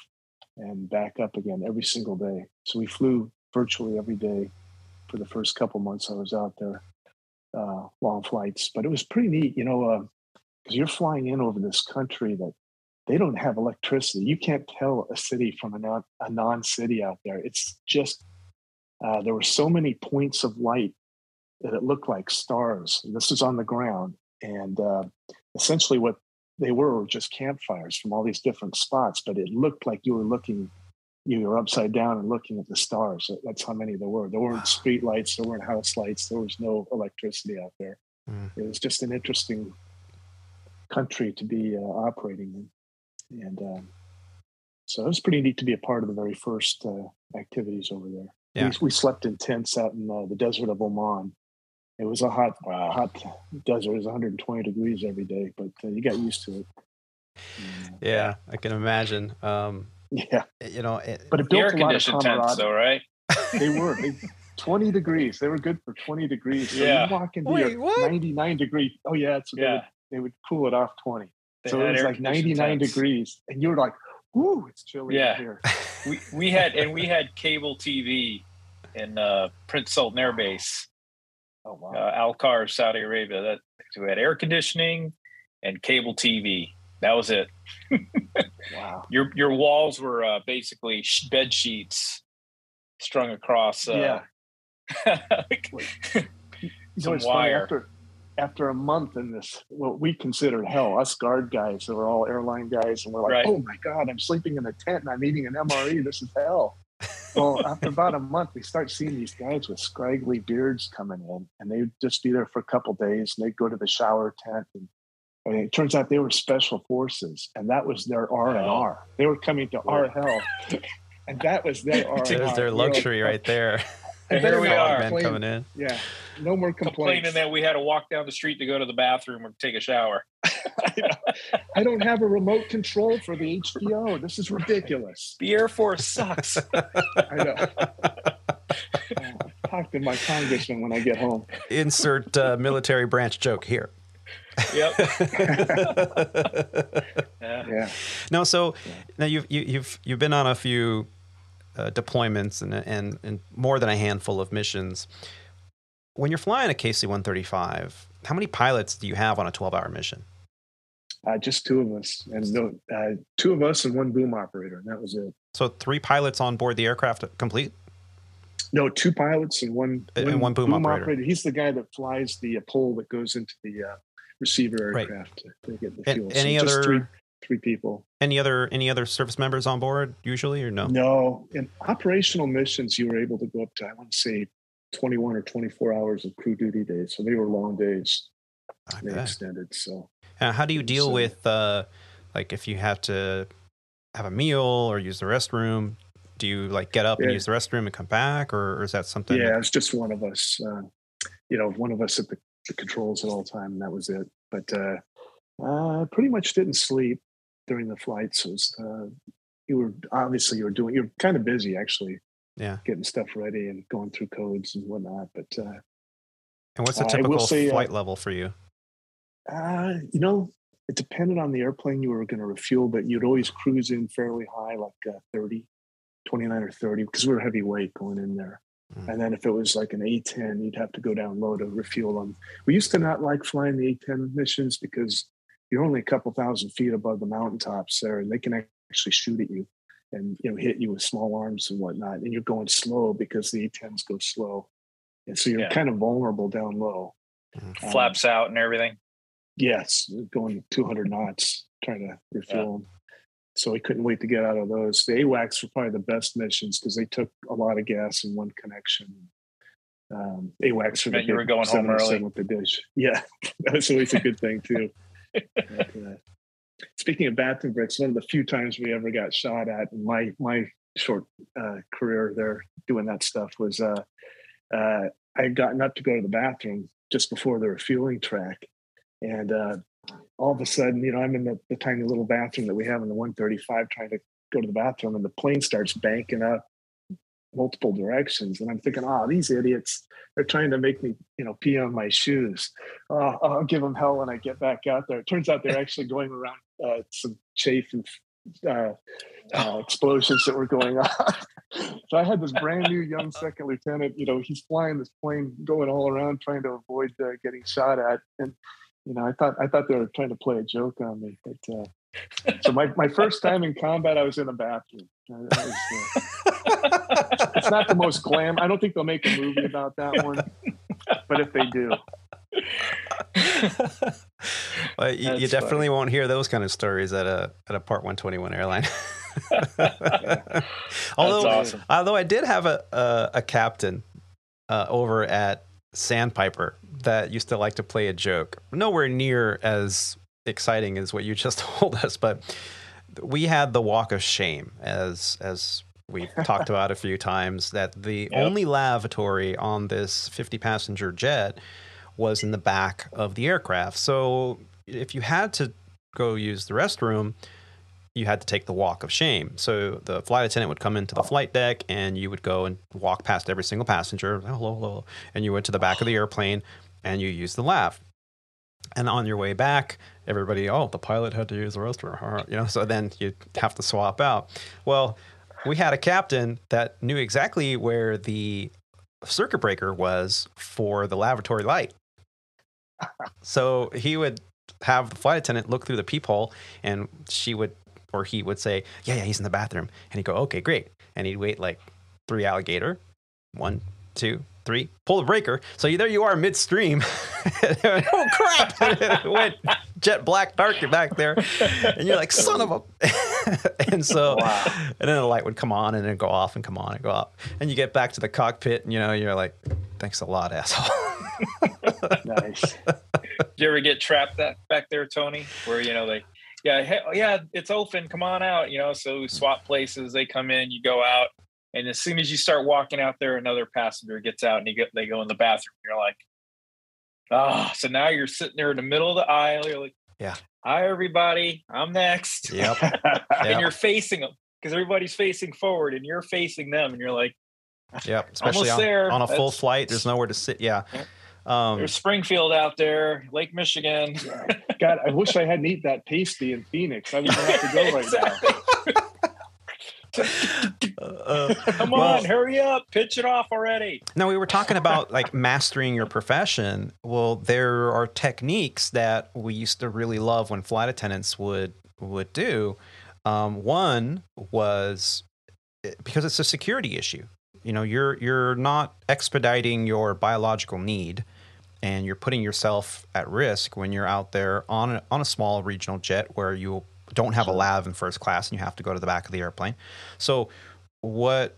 and back up again every single day. So we flew virtually every day for the first couple months I was out there, long flights. But it was pretty neat, because you're flying in over this country that they don't have electricity. You can't tell a city from a non-city out there. It's just, there were so many points of light that it looked like stars. And this is on the ground. And essentially what they were just campfires from all these different spots, but it looked like you were upside down and looking at the stars. That's how many there were. There weren't street lights, there weren't house lights, there was no electricity out there. It was just an interesting country to be operating in. And so it was pretty neat to be a part of the very first activities over there. Yeah. We slept in tents out in the desert of Oman. It was a hot desert. It was 120 degrees every day, but you got used to it. Yeah, I can imagine. Yeah. You know, but it built air a lot of conditioned camaraderie. tents, though, right? They were 20 degrees. They were good for 20 degrees. So yeah. you walk into your 99 degree. Oh yeah, they would cool it off 20. So it was like 99 degrees, and you were like, "Whoo, it's chilly in here." we had cable TV in Prince Sultan Air Base. Oh wow. Al-Khar, Saudi Arabia. We had air conditioning and cable TV. That was it. Wow. Your walls were basically bed sheets strung across. Some wire. After a month in this, what we considered hell, us guard guys that were all airline guys, and we're like, "Oh my God, I'm sleeping in a tent and I'm eating an MRE. This is hell." Well, after about a month, we start seeing these guys with scraggly beards coming in, and they'd just be there for a couple of days, and they'd go to the shower tent. And it turns out they were special forces, and that was their R&R. They were coming to our hell, and that was their R&R. There's their luxury right there. And here we are, men coming in. Yeah, no more complaints. Complaining that we had to walk down the street to go to the bathroom or take a shower. I don't have a remote control for the HBO. This is ridiculous. The Air Force sucks. I know. I'll talk to my congressman when I get home. Insert military branch joke here. Yep. Yeah. No, so now you've been on a few deployments and more than a handful of missions. When you're flying a KC-135, how many pilots do you have on a 12-hour mission? Just two of us, and two of us and one boom operator, and that was it. So 3 pilots on board the aircraft complete? No, 2 pilots and one boom operator. He's the guy that flies the pole that goes into the receiver aircraft to get the fuel. Any so other just three people? Any other service members on board usually, or no? No. In operational missions, you were able to go up to, I want to say, 21 or 24 hours of crew duty days. So they were long days. They extended. So how do you deal with like if you have to have a meal or use the restroom? Do you like get up and use the restroom and come back, or is that something? Yeah, it's just one of us. One of us at the controls at all time, and that was it. But pretty much didn't sleep during the flights. So you're kind of busy actually. Yeah, getting stuff ready and going through codes and whatnot. But and what's the typical flight level for you? It depended on the airplane you were going to refuel, but you'd always cruise in fairly high, like 29 or 30, because we were heavyweight going in there. And then if it was like an A-10, you'd have to go down low to refuel them. We used to not like flying the A-10 missions because you're only a couple thousand feet above the mountaintops there, and they can actually shoot at you and hit you with small arms and whatnot. And you're going slow because the A-10s go slow, and so you're kind of vulnerable down low. Flaps out and everything. Yes, going 200 knots trying to refuel them. So we couldn't wait to get out of those. The AWACS were probably the best missions because they took a lot of gas in one connection. AWACS you were going home early with the dish. Yeah, that was always a good thing too. But, speaking of bathroom breaks, one of the few times we ever got shot at in my short career there doing that stuff was I had gotten up to go to the bathroom just before the refueling track. And all of a sudden, I'm in the tiny little bathroom that we have in the 135 trying to go to the bathroom, and the plane starts banking up multiple directions. And I'm thinking, these idiots, they're trying to make me, pee on my shoes. I'll give them hell when I get back out there. It turns out they're actually going around some chafe and explosions that were going on. So I had this brand new young second lieutenant, he's flying this plane going all around trying to avoid getting shot at. And I thought they were trying to play a joke on me. But so my first time in combat, I was in a bathroom. It's not the most glam. I don't think they'll make a movie about that one. but if they do. Well, you definitely won't hear those kind of stories at a Part 121 airline. Although, awesome. I did have a captain over at Sandpiper that used to like to play a joke. Nowhere near as exciting as what you just told us, but we had the walk of shame, as we've talked about a few times, that the only lavatory on this 50-passenger jet was in the back of the aircraft. So if you had to go use the restroom, you had to take the walk of shame. So the flight attendant would come into the flight deck, and you would go and walk past every single passenger. Hello, hello. And you went to the back of the airplane, and you used the lav. And on your way back, everybody, the pilot had to use the restroom. So then you have to swap out. Well, we had a captain that knew exactly where the circuit breaker was for the lavatory light. So he would have the flight attendant look through the peephole, and he would say, yeah, he's in the bathroom. And he'd go, okay, great. And he'd wait like 3 alligator. 1, 2, 3, pull the breaker. So there you are midstream. Oh, crap. And it went jet black dark back there. And you're like, son of a... And so, and then the light would come on and then go off and come on and go off. And you get back to the cockpit and, you're like, thanks a lot, asshole. Nice. Did you ever get trapped back there, Tony? Where, it's open, come on out. So we swap places, they come in, you go out. And as soon as you start walking out there, another passenger gets out and they go in the bathroom. You're like, so now you're sitting there in the middle of the aisle. You're like, hi, everybody. I'm next. Yep. And you're facing them because everybody's facing forward and you're facing them. And you're like, yep. Especially on a full flight, there's nowhere to sit. Yeah. There's Springfield out there, Lake Michigan. God, I wish I hadn't eaten that pasty in Phoenix. I wouldn't have to go right now. Come on, hurry up, pitch it off already. Now, we were talking about like mastering your profession. Well, there are techniques that we used to really love when flight attendants would do. One was because it's a security issue. You're not expediting your biological need, and you're putting yourself at risk when you're out there on a small regional jet where you don't have a lav in first class and you have to go to the back of the airplane. So what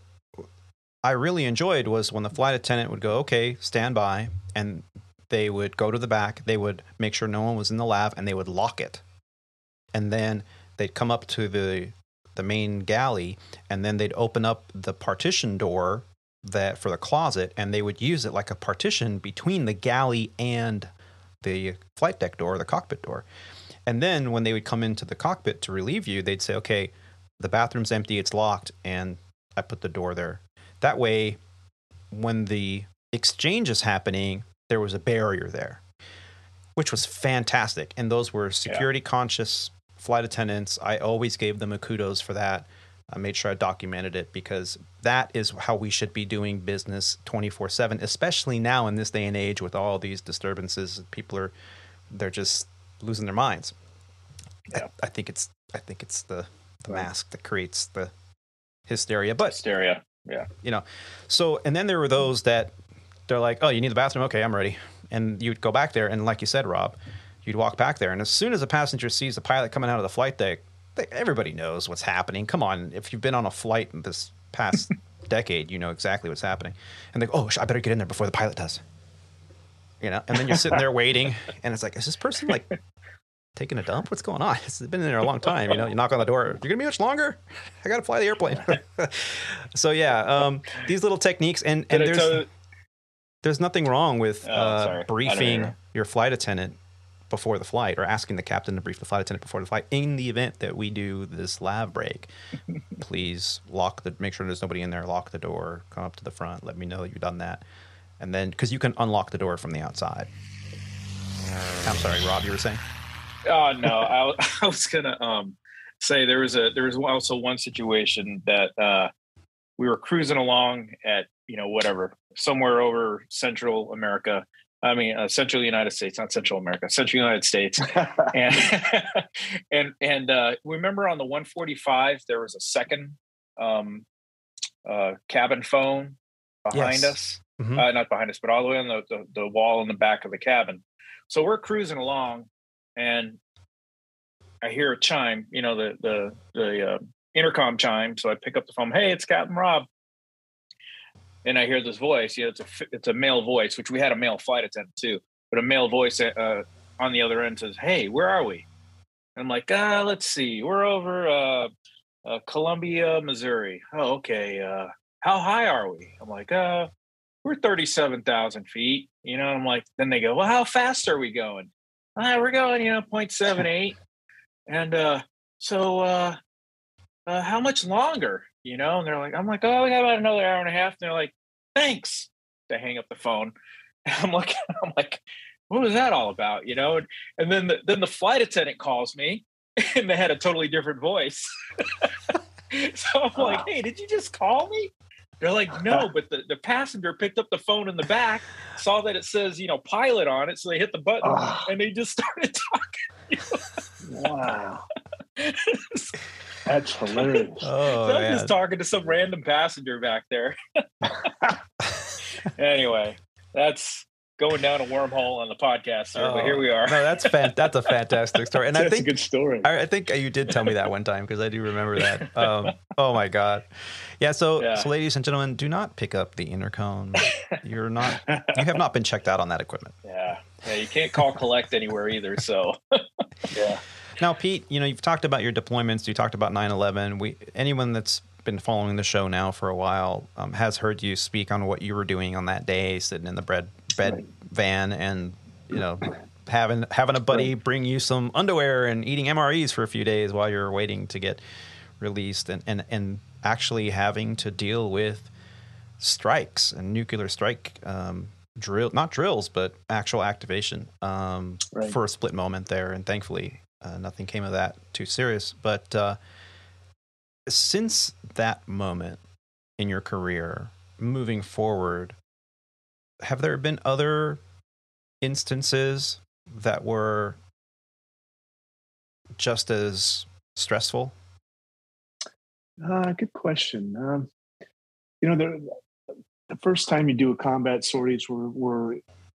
I really enjoyed was when the flight attendant would go, okay, stand by, and they would go to the back, they would make sure no one was in the lav, and they would lock it. And then they'd come up to the main galley, and then they'd open up the partition door for the closet, and they would use it like a partition between the galley and the flight deck door, the cockpit door. And then when they would come into the cockpit to relieve you, they'd say, okay, the bathroom's empty, it's locked, and I put the door there. That way, when the exchange is happening, there was a barrier there, which was fantastic. And those were security conscious flight attendants. I always gave them a kudos for that. I made sure I documented it because that is how we should be doing business 24/7, especially now in this day and age with all these disturbances. They're just losing their minds. Yeah. I think it's the mask that creates the hysteria. But hysteria, yeah. So, and then there were those that they're like, oh, you need the bathroom? Okay, I'm ready. And you'd go back there, and like you said, Rob, you'd walk back there, and as soon as a passenger sees the pilot coming out of the flight deck, everybody knows what's happening. Come on, if you've been on a flight in this past decade, you know exactly what's happening. And they go, oh, I better get in there before the pilot does. And then you're sitting there waiting, and it's like, is this person like taking a dump? What's going on? It's been in there a long time. You knock on the door. You're gonna be much longer? I gotta fly the airplane. So these little techniques, and there's nothing wrong with briefing your flight attendant before the flight, or asking the captain to brief the flight attendant before the flight. In the event that we do this lav break, please make sure there's nobody in there. Lock the door. Come up to the front. Let me know you've done that. And then, because you can unlock the door from the outside. I'm sorry, Rob, you were saying? Oh no, I was gonna say there was also one situation that we were cruising along at somewhere over Central America. I mean, Central United States, not Central America, Central United States. and remember on the 145 there was a second cabin phone behind us. not behind us, but all the way on the wall in the back of the cabin. So we're cruising along, and I hear a chime, the intercom chime. So I pick up the phone. Hey, it's Captain Rob. And I hear this voice. It's a male voice, which we had a male flight attendant too, but a male voice on the other end says, "Hey, where are we?" And I'm like, let's see. We're over Columbia, Missouri. Oh, okay. How high are we? I'm like, we're 37,000 feet. I'm like, then they go, well, how fast are we going? We're going, 0.78. And so how much longer? And they're like, I'm like, oh, we got about another hour and a half. And they're like, thanks. They hang up the phone. And I'm like, what was that all about? And then the flight attendant calls me, and they had a totally different voice. So I'm like, hey, did you just call me? They're like, no, but the passenger picked up the phone in the back, saw that it says, pilot on it. So they hit the button and they just started talking. Wow. That's hilarious. So I'm just talking to some random passenger back there. Anyway, that's going down a wormhole on the podcast here, but here we are. No, that's a fantastic story. And That's a good story. I think you did tell me that one time, because I do remember that. Oh my God. Yeah. So ladies and gentlemen, do not pick up the intercom. You have not been checked out on that equipment. Yeah. You can't call collect anywhere either. So yeah. Now, Pete, you've talked about your deployments. You talked about 9/11. Anyone that's been following the show now for a while has heard you speak on what you were doing on that day, sitting in the bread van, and having a buddy bring you some underwear and eating MREs for a few days while you're waiting to get released, and actually having to deal with strikes and nuclear strike not drills, but actual activation for a split moment there, and thankfully. Nothing came of that too serious. But since that moment in your career, moving forward, have there been other instances that were just as stressful? Good question. The first time you do a combat sorties were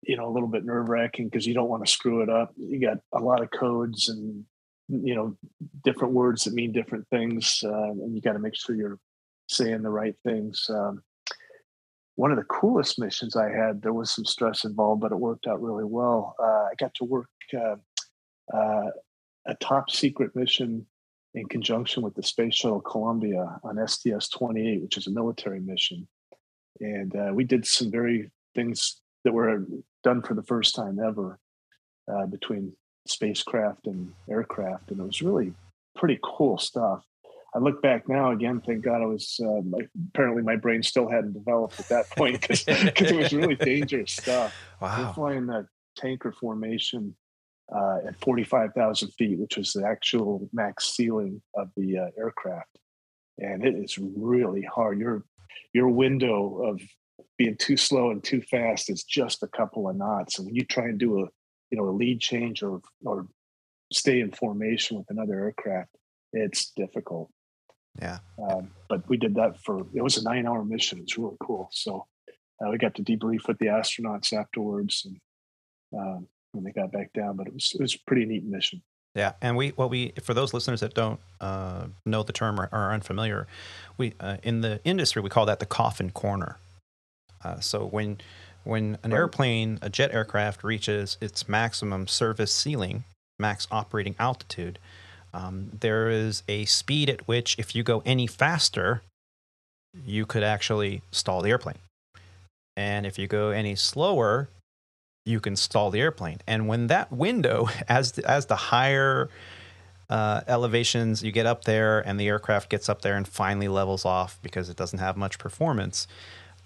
a little bit nerve-wracking, because you don't want to screw it up. You got a lot of codes and different words that mean different things, and you got to make sure you're saying the right things. One of the coolest missions I had, there was some stress involved, but it worked out really well. I got to work a top secret mission in conjunction with the Space Shuttle Columbia on STS-28, which is a military mission, and we did some very things that were done for the first time ever between spacecraft and aircraft. And it was really pretty cool stuff. I look back now, again, thank God I was, apparently my brain still hadn't developed at that point, because it was really dangerous stuff. Wow. We're flying that tanker formation at 45,000 feet, which was the actual max ceiling of the aircraft. And it is really hard. Your window of being too slow and too fast is just a couple of knots. And when you try and do a lead change or stay in formation with another aircraft, it's difficult. Yeah. But we did that it was a 9-hour mission. It's really cool. So we got to debrief with the astronauts afterwards, and when they got back down, but it was a pretty neat mission. Yeah, and for those listeners that don't know the term or are unfamiliar, we in the industry we call that the coffin corner. So when an airplane, a jet aircraft, reaches its maximum service ceiling, max operating altitude, there is a speed at which, if you go any faster, you could actually stall the airplane. And if you go any slower, you can stall the airplane. And when that window, as the higher elevations you get up there, and the aircraft gets up there and finally levels off because it doesn't have much performance,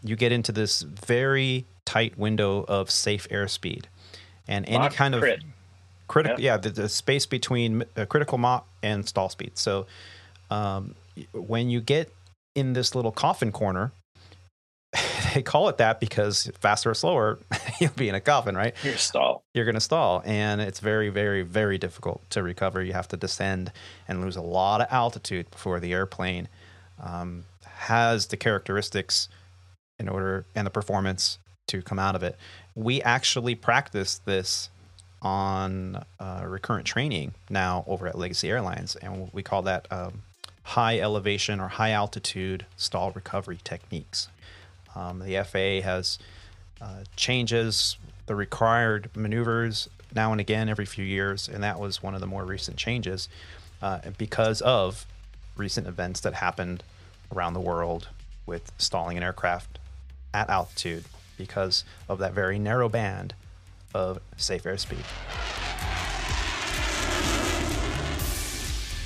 you get into this very tight window of safe airspeed. And any kind of critical, the space between critical Mach and stall speed. So when you get in this little coffin corner, they call it that because faster or slower, you'll be in a coffin, right? You're going to stall. And it's very, very, very difficult to recover. You have to descend and lose a lot of altitude before the airplane has the characteristics and the performance to come out of it. We actually practice this on recurrent training now over at Legacy Airlines, and we call that high elevation or high altitude stall recovery techniques. The FAA has changes the required maneuvers now and again every few years, and that was one of the more recent changes because of recent events that happened around the world with stalling an aircraft at altitude because of that very narrow band of safe airspeed.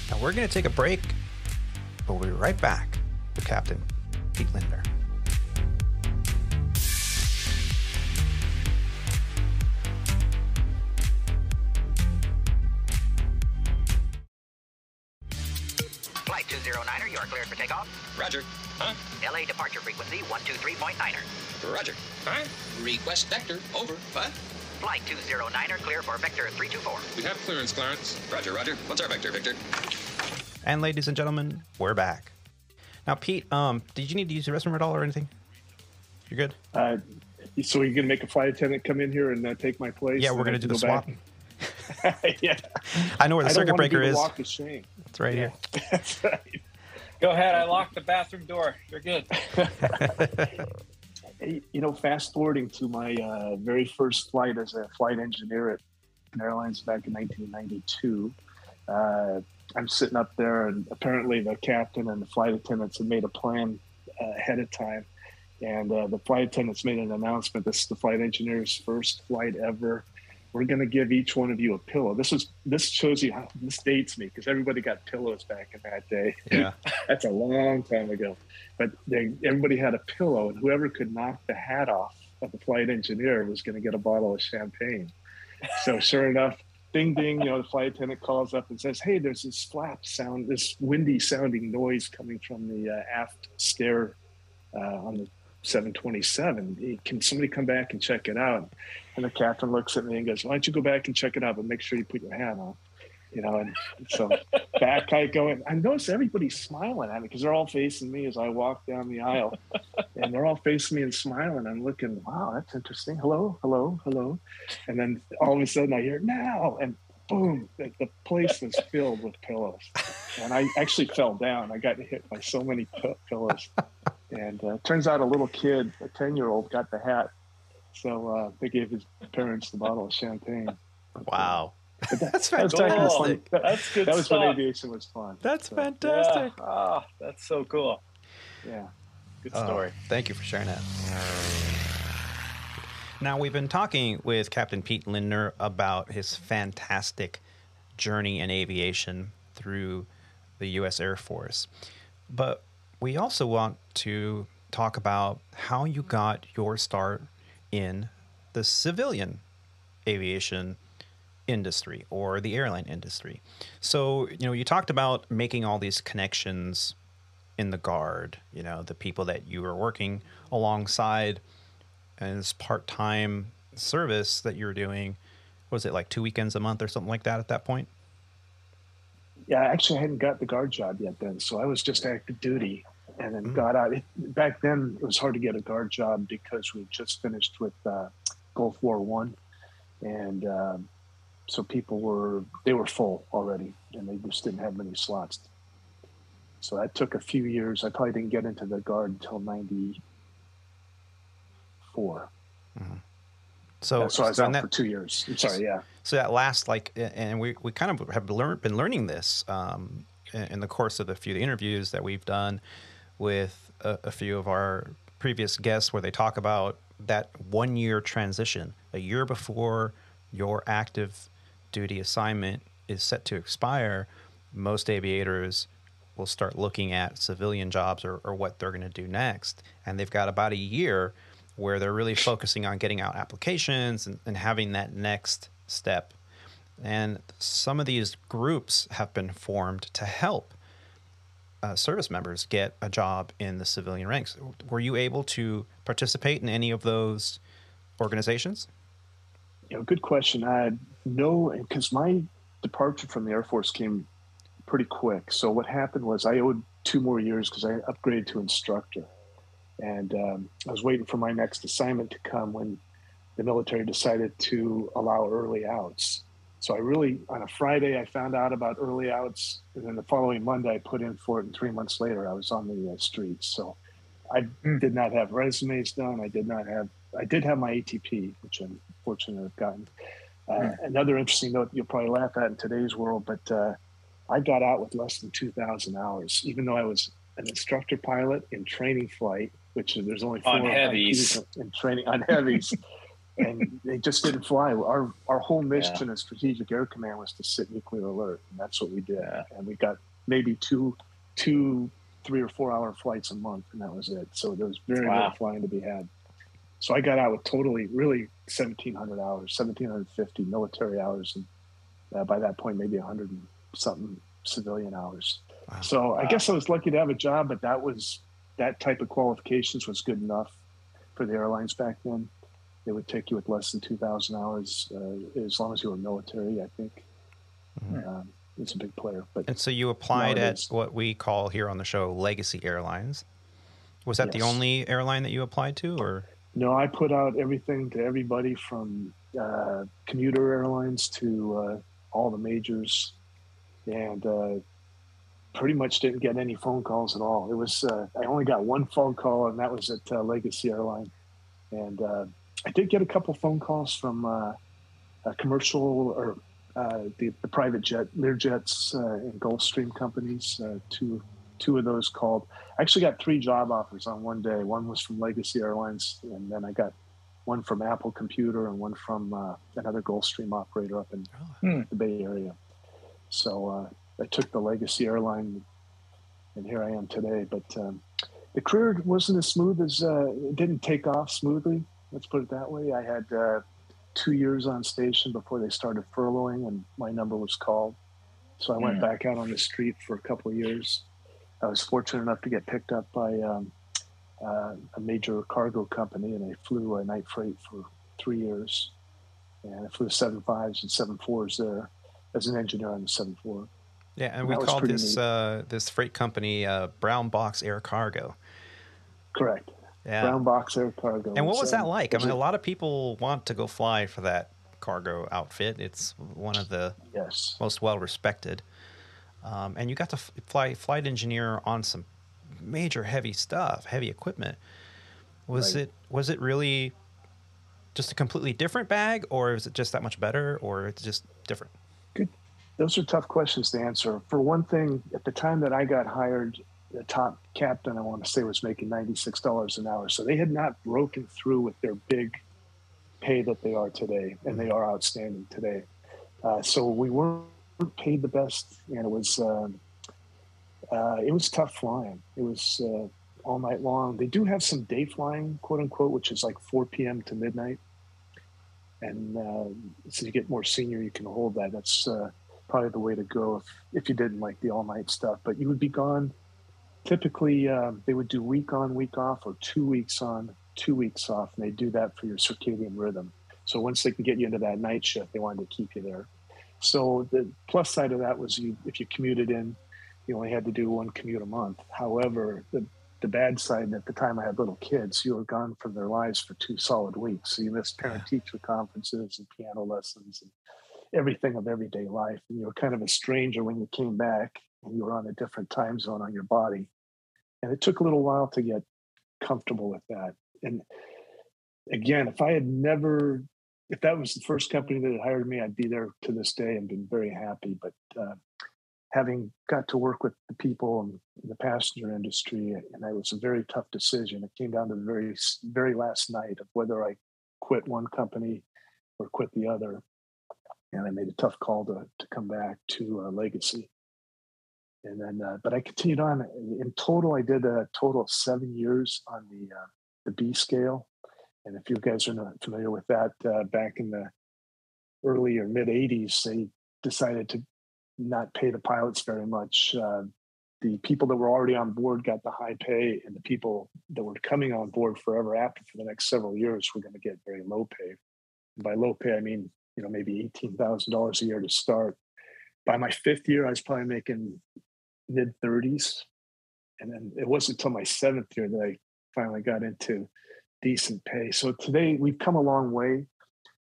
Now we're going to take a break, but we'll be right back with Captain Pete Lindner. Flight 209er, you are cleared for takeoff. Roger. Huh? LA departure frequency 123.9er. Roger. Huh? Request vector. Over. What? Flight 209er, clear for vector 324. We have clearance, Clarence. Roger, Roger. What's our vector, Victor? And ladies and gentlemen, we're back. Now, Pete, did you need to use the restroom at all or anything? You're good? So you're going to make a flight attendant come in here and take my place? Yeah, we're going to do the swap. Yeah. I know where the circuit breaker is. Walk of shame. It's right here. That's right. Go ahead. I locked the bathroom door. You're good. You know, fast forwarding to my very first flight as a flight engineer at Airlines back in 1992, I'm sitting up there, and apparently the captain and the flight attendants had made a plan ahead of time. And the flight attendants made an announcement. This is the flight engineer's first flight ever. We're going to give each one of you a pillow. This shows you how this dates me, because everybody got pillows back in that day. Yeah. That's a long time ago. But everybody had a pillow, and whoever could knock the hat off of the flight engineer was going to get a bottle of champagne. So sure enough, ding, ding, the flight attendant calls up and says, hey, there's this flap sound, this windy sounding noise coming from the aft stair on the 727. Can somebody come back and check it out? And the captain looks at me and goes, why don't you go back and check it out, but make sure you put your hat on. And so back I go, and I notice everybody's smiling at me because they're all facing me as I walk down the aisle, and they're all facing me and smiling. I'm looking, wow, that's interesting. Hello, hello, hello. And then all of a sudden I hear now, and boom, the place was filled with pillows. And I actually fell down. I got hit by so many pillows. And turns out a little kid, a 10-year-old, got the hat. So they gave his parents the bottle of champagne. Wow. That's fantastic. That's good. That was stuff. when aviation was fun. That's fantastic. Yeah. Oh, that's so cool. Yeah. Good story. Thank you for sharing that. Now, we've been talking with Captain Pete Lindner about his fantastic journey in aviation through the U.S. Air Force. But we also want to talk about how you got your start in the civilian aviation industry or the airline industry. So, you talked about making all these connections in the Guard, the people that you were working alongside as part-time service that you were doing. Was it like 2 weekends a month or something like that at that point? Yeah, actually I hadn't got the Guard job yet then. So I was just active duty and then got out. Back then it was hard to get a Guard job because we just finished with Gulf War I. And so they were full already, and they just didn't have many slots. So that took a few years. I probably didn't get into the Guard until 94. Mm-hmm. So I was out for 2 years. I'm sorry, yeah. So that last, and we kind of have been learning this in the course of a few of the interviews that we've done with a few of our previous guests, where they talk about that 1 year transition, a year before your active duty assignment is set to expire. Most aviators will start looking at civilian jobs or what they're going to do next. And they've got about a year where they're really focusing on getting out applications and having that next step. And some of these groups have been formed to help service members get a job in the civilian ranks. Were you able to participate in any of those organizations? Good question. No, because my departure from the Air Force came pretty quick. So what happened was I owed 2 more years because I upgraded to instructor. And I was waiting for my next assignment to come when the military decided to allow early outs. So on a Friday, I found out about early outs. And then the following Monday, I put in for it. And 3 months later, I was on the streets. So I did not have resumes done. I did have my ATP, which I'm fortunate to have gotten. Another interesting note you'll probably laugh at in today's world, but I got out with less than 2,000 hours, even though I was an instructor pilot in training flight, which there's only 4 on heavies in training on heavies. And they just didn't fly. Our whole mission as Strategic Air Command was to sit nuclear alert, and that's what we did. Yeah. And we got maybe two 3 or 4 hour flights a month, and that was it. So there was very little flying to be had. So I got out with really 1,700 hours, 1,750 military hours, and by that point maybe 100 and something civilian hours. Wow. So I guess I was lucky to have a job, but that type of qualifications was good enough for the airlines back then. They would take you with less than 2,000 hours as long as you were military, I think. Mm-hmm. It's a big player. And so you applied at what we call here on the show Legacy Airlines. Was that the only airline that you applied to, or? No, I put out everything to everybody from commuter airlines to all the majors, and pretty much didn't get any phone calls at all. It was I only got one phone call, and that was at Legacy Airline. And I did get a couple phone calls from a commercial or the private jet, Learjets and Gulfstream companies. Two of those called. I actually got 3 job offers on one day. One was from Legacy Airlines, and then I got one from Apple Computer and one from another Gulfstream operator up in the Bay Area. So I took the Legacy Airline, and here I am today. But the career wasn't as smooth as it didn't take off smoothly. Let's put it that way. I had 2 years on station before they started furloughing, and my number was called. So I went back out on the street for a couple of years. I was fortunate enough to get picked up by a major cargo company, and I flew a night freight for 3 years. And I flew 7.5s and 7.4s there as an engineer on the 7.4. Yeah, and we called this freight company Brown Box Air Cargo. Correct. Yeah. Brown Box Air Cargo. And what was that like? I mean, a lot of people want to go fly for that cargo outfit. It's one of the most well-respected. And you got to flight engineer on some major heavy stuff, heavy equipment. Was it really just a completely different bag, or is it just that much better, or it's just different? Good. Those are tough questions to answer. For one thing, at the time that I got hired, the top captain, I want to say, was making $96 an hour. So they had not broken through with their big pay that they are today, and they are outstanding today. So we weren't paid the best, and it was tough flying. It was all night long. They do have some day flying, quote unquote, which is like 4 p.m. to midnight. And as you get more senior, you can hold that. That's probably the way to go if you didn't like the all night stuff. But you would be gone. Typically, they would do week on, week off, or 2 weeks on, 2 weeks off, and they do that for your circadian rhythm. So once they can get you into that night shift, they wanted to keep you there. So the plus side of that was if you commuted in, you only had to do 1 commute a month. However, the bad side, at the time I had little kids, you were gone from their lives for 2 solid weeks. So you missed parent-teacher conferences and piano lessons and everything of everyday life. And you were kind of a stranger when you came back, and you were on a different time zone on your body. And it took a little while to get comfortable with that. And again, if that was the first company that had hired me, I'd be there to this day and been very happy. But having got to work with the people in the passenger industry, and it was a very tough decision. It came down to the very, very last night of whether I quit one company or quit the other. And I made a tough call to come back to Legacy. And then, but I continued on. In total, I did a total of 7 years on the B scale. And if you guys are not familiar with that, back in the early or mid 80s, they decided to not pay the pilots very much. The people that were already on board got the high pay, and the people that were coming on board forever after for the next several years were going to get very low pay. And by low pay, I mean, maybe $18,000 a year to start. By my 5th year, I was probably making mid 30s. And then it wasn't until my 7th year that I finally got into decent pay. So today we've come a long way.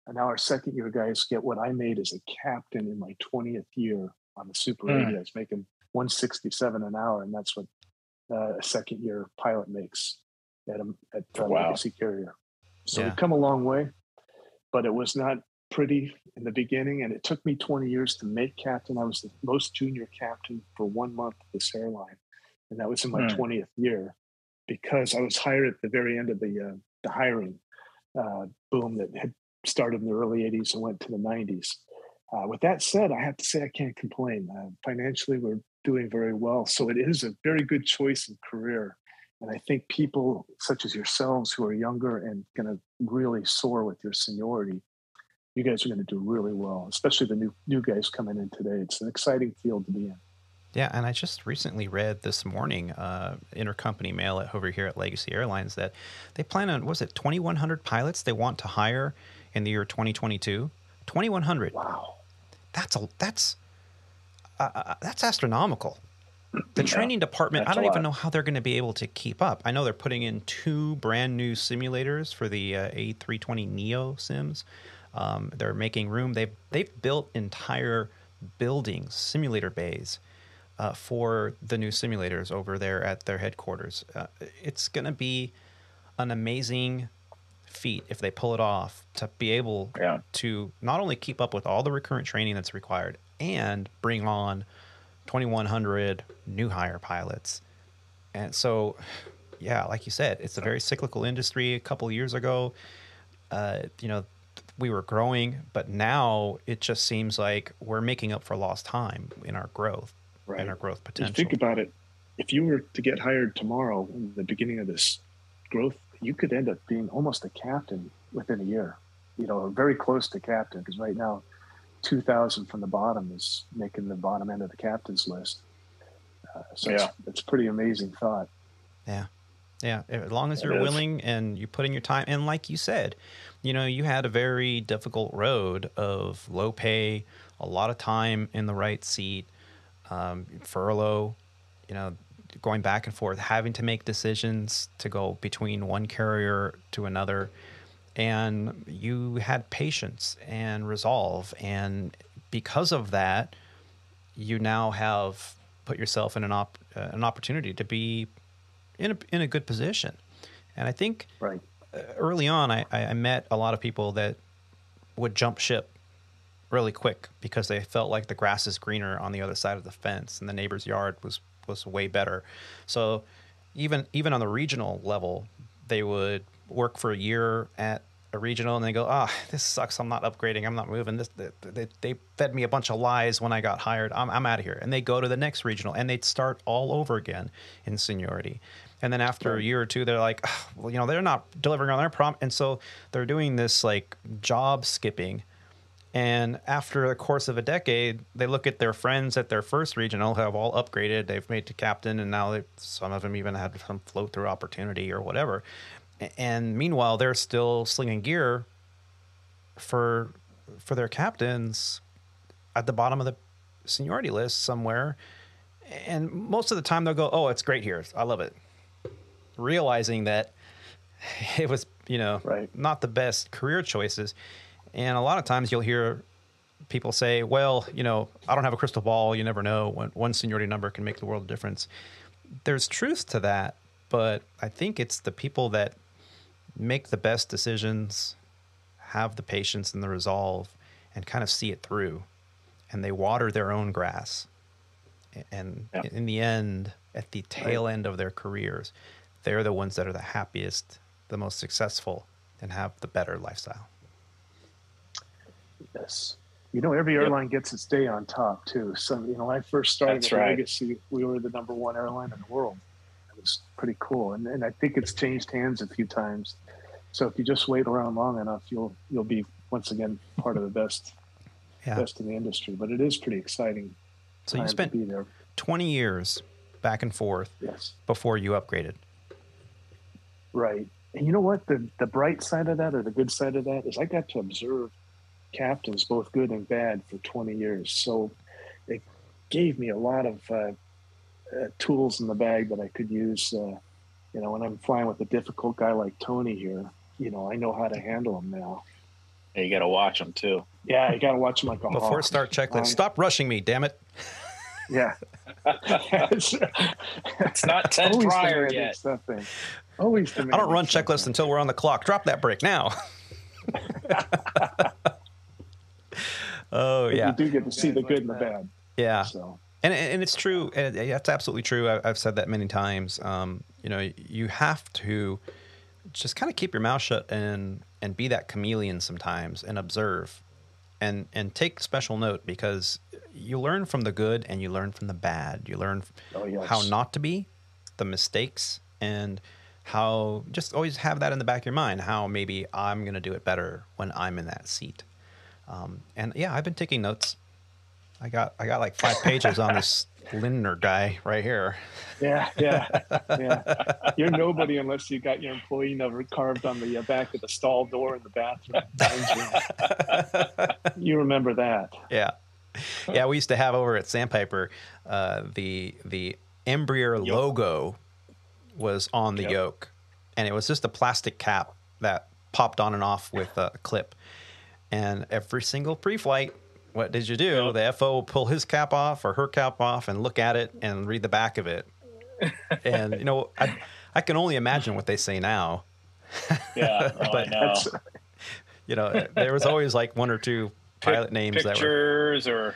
And now our second year guys get what I made as a captain in my 20th year on the Super 80. I was making 167 an hour, and that's what a second year pilot makes at a legacy carrier. So we've come a long way, but it was not pretty in the beginning, and it took me 20 years to make captain. I was the most junior captain for 1 month of this airline, and that was in my 20th year, because I was hired at the very end of the hiring boom that had started in the early 80s and went to the 90s. With that said, I have to say I can't complain. Financially, we're doing very well. So it is a very good choice in career. And I think people such as yourselves who are younger and going to really soar with your seniority, you guys are going to do really well, especially the new guys coming in today. It's an exciting field to be in. Yeah, and I just recently read this morning, intercompany mail over here at Legacy Airlines, that they plan on, 2,100 pilots they want to hire in the year 2022? 2,100. Wow. That's astronomical. The training department, I don't even know how they're going to be able to keep up. I know they're putting in 2 brand new simulators for the A320neo sims. They're making room. They've built entire buildings, simulator bays, for the new simulators over there at their headquarters. It's going to be an amazing feat if they pull it off, to be able to not only keep up with all the recurrent training that's required and bring on 2,100 new hire pilots. And so, yeah, like you said, it's a very cyclical industry. A couple of years ago, we were growing, but now it just seems like we're making up for lost time in our growth. Right. And our growth potential. You think about it, if you were to get hired tomorrow in the beginning of this growth, you could end up being almost a captain within a year, or very close to captain, because right now 2,000 from the bottom is making the bottom end of the captain's list. It's a pretty amazing thought. Yeah. Yeah. As long as you're willing and you put in your time. And like you said, you had a very difficult road of low pay, a lot of time in the right seat, furlough, going back and forth, having to make decisions to go between one carrier to another. And you had patience and resolve. And because of that, you now have put yourself in an opportunity to be in a good position. And I think early on, I met a lot of people that would jump ship really quick because they felt like the grass is greener on the other side of the fence and the neighbor's yard was way better. So even on the regional level, they would work for a year at a regional and they go, this sucks. I'm not upgrading. I'm not moving. They fed me a bunch of lies when I got hired. I'm out of here. And they go to the next regional and they'd start all over again in seniority. And then after a year or two, they're like, they're not delivering on their prompt. And so they're doing this like job skipping. And after the course of a decade, they look at their friends at their first regional who have all upgraded. They've made to captain, and now some of them even had some float-through opportunity or whatever. And meanwhile, they're still slinging gear for their captains at the bottom of the seniority list somewhere. And most of the time, they'll go, "Oh, it's great here. I love it," realizing that it was, not the best career choices. And a lot of times you'll hear people say, well, I don't have a crystal ball. You never know. One seniority number can make the world of difference. There's truth to that, but I think it's the people that make the best decisions, have the patience and the resolve, and kind of see it through. And they water their own grass. And in the end, at the tail end of their careers, they're the ones that are the happiest, the most successful, and have the better lifestyle. Yes. Every airline gets its day on top, too. So, when I first started at Legacy, we were the number 1 airline in the world. It was pretty cool. And I think it's changed hands a few times. So if you just wait around long enough, you'll be, once again, part of the best in the industry. But it is pretty exciting. So you spent 20 years back and forth before you upgraded. Right. And you know what? The bright side of that, or the good side of that, is I got to observe captains, both good and bad, for 20 years. So it gave me a lot of tools in the bag that I could use when I'm flying with a difficult guy like Tony here, I know how to handle him now. Yeah, you got to watch them too. Yeah, you got to watch him like a Before hawk. start checklist, stop rushing me, damn it. Yeah. It's not 10 prior yet. Always I don't run checklists until we're on the clock. Drop that brake now. Oh, yeah. You do get to see the good and the bad. Yeah. So. And it's true. And it's absolutely true. I've said that many times. You have to just kind of keep your mouth shut and be that chameleon sometimes and observe and take special note, because you learn from the good and you learn from the bad. You learn how not to be, the mistakes, and how just always have that in the back of your mind, how maybe I'm going to do it better when I'm in that seat. And yeah, I've been taking notes. I got like 5 pages on this Lindner guy right here. Yeah. You're nobody unless you got your employee number carved on the back of the stall door in the bathroom. You remember that? Yeah. Yeah, we used to have over at Sandpiper, the Embraer logo was on the yoke, and it was just a plastic cap that popped on and off with a clip. And every single pre-flight, what did you do? The FO will pull his cap off or her cap off and look at it and read the back of it. And, I can only imagine what they say now. Yeah, but, I know. There was always like 1 or 2 pilot names pictures or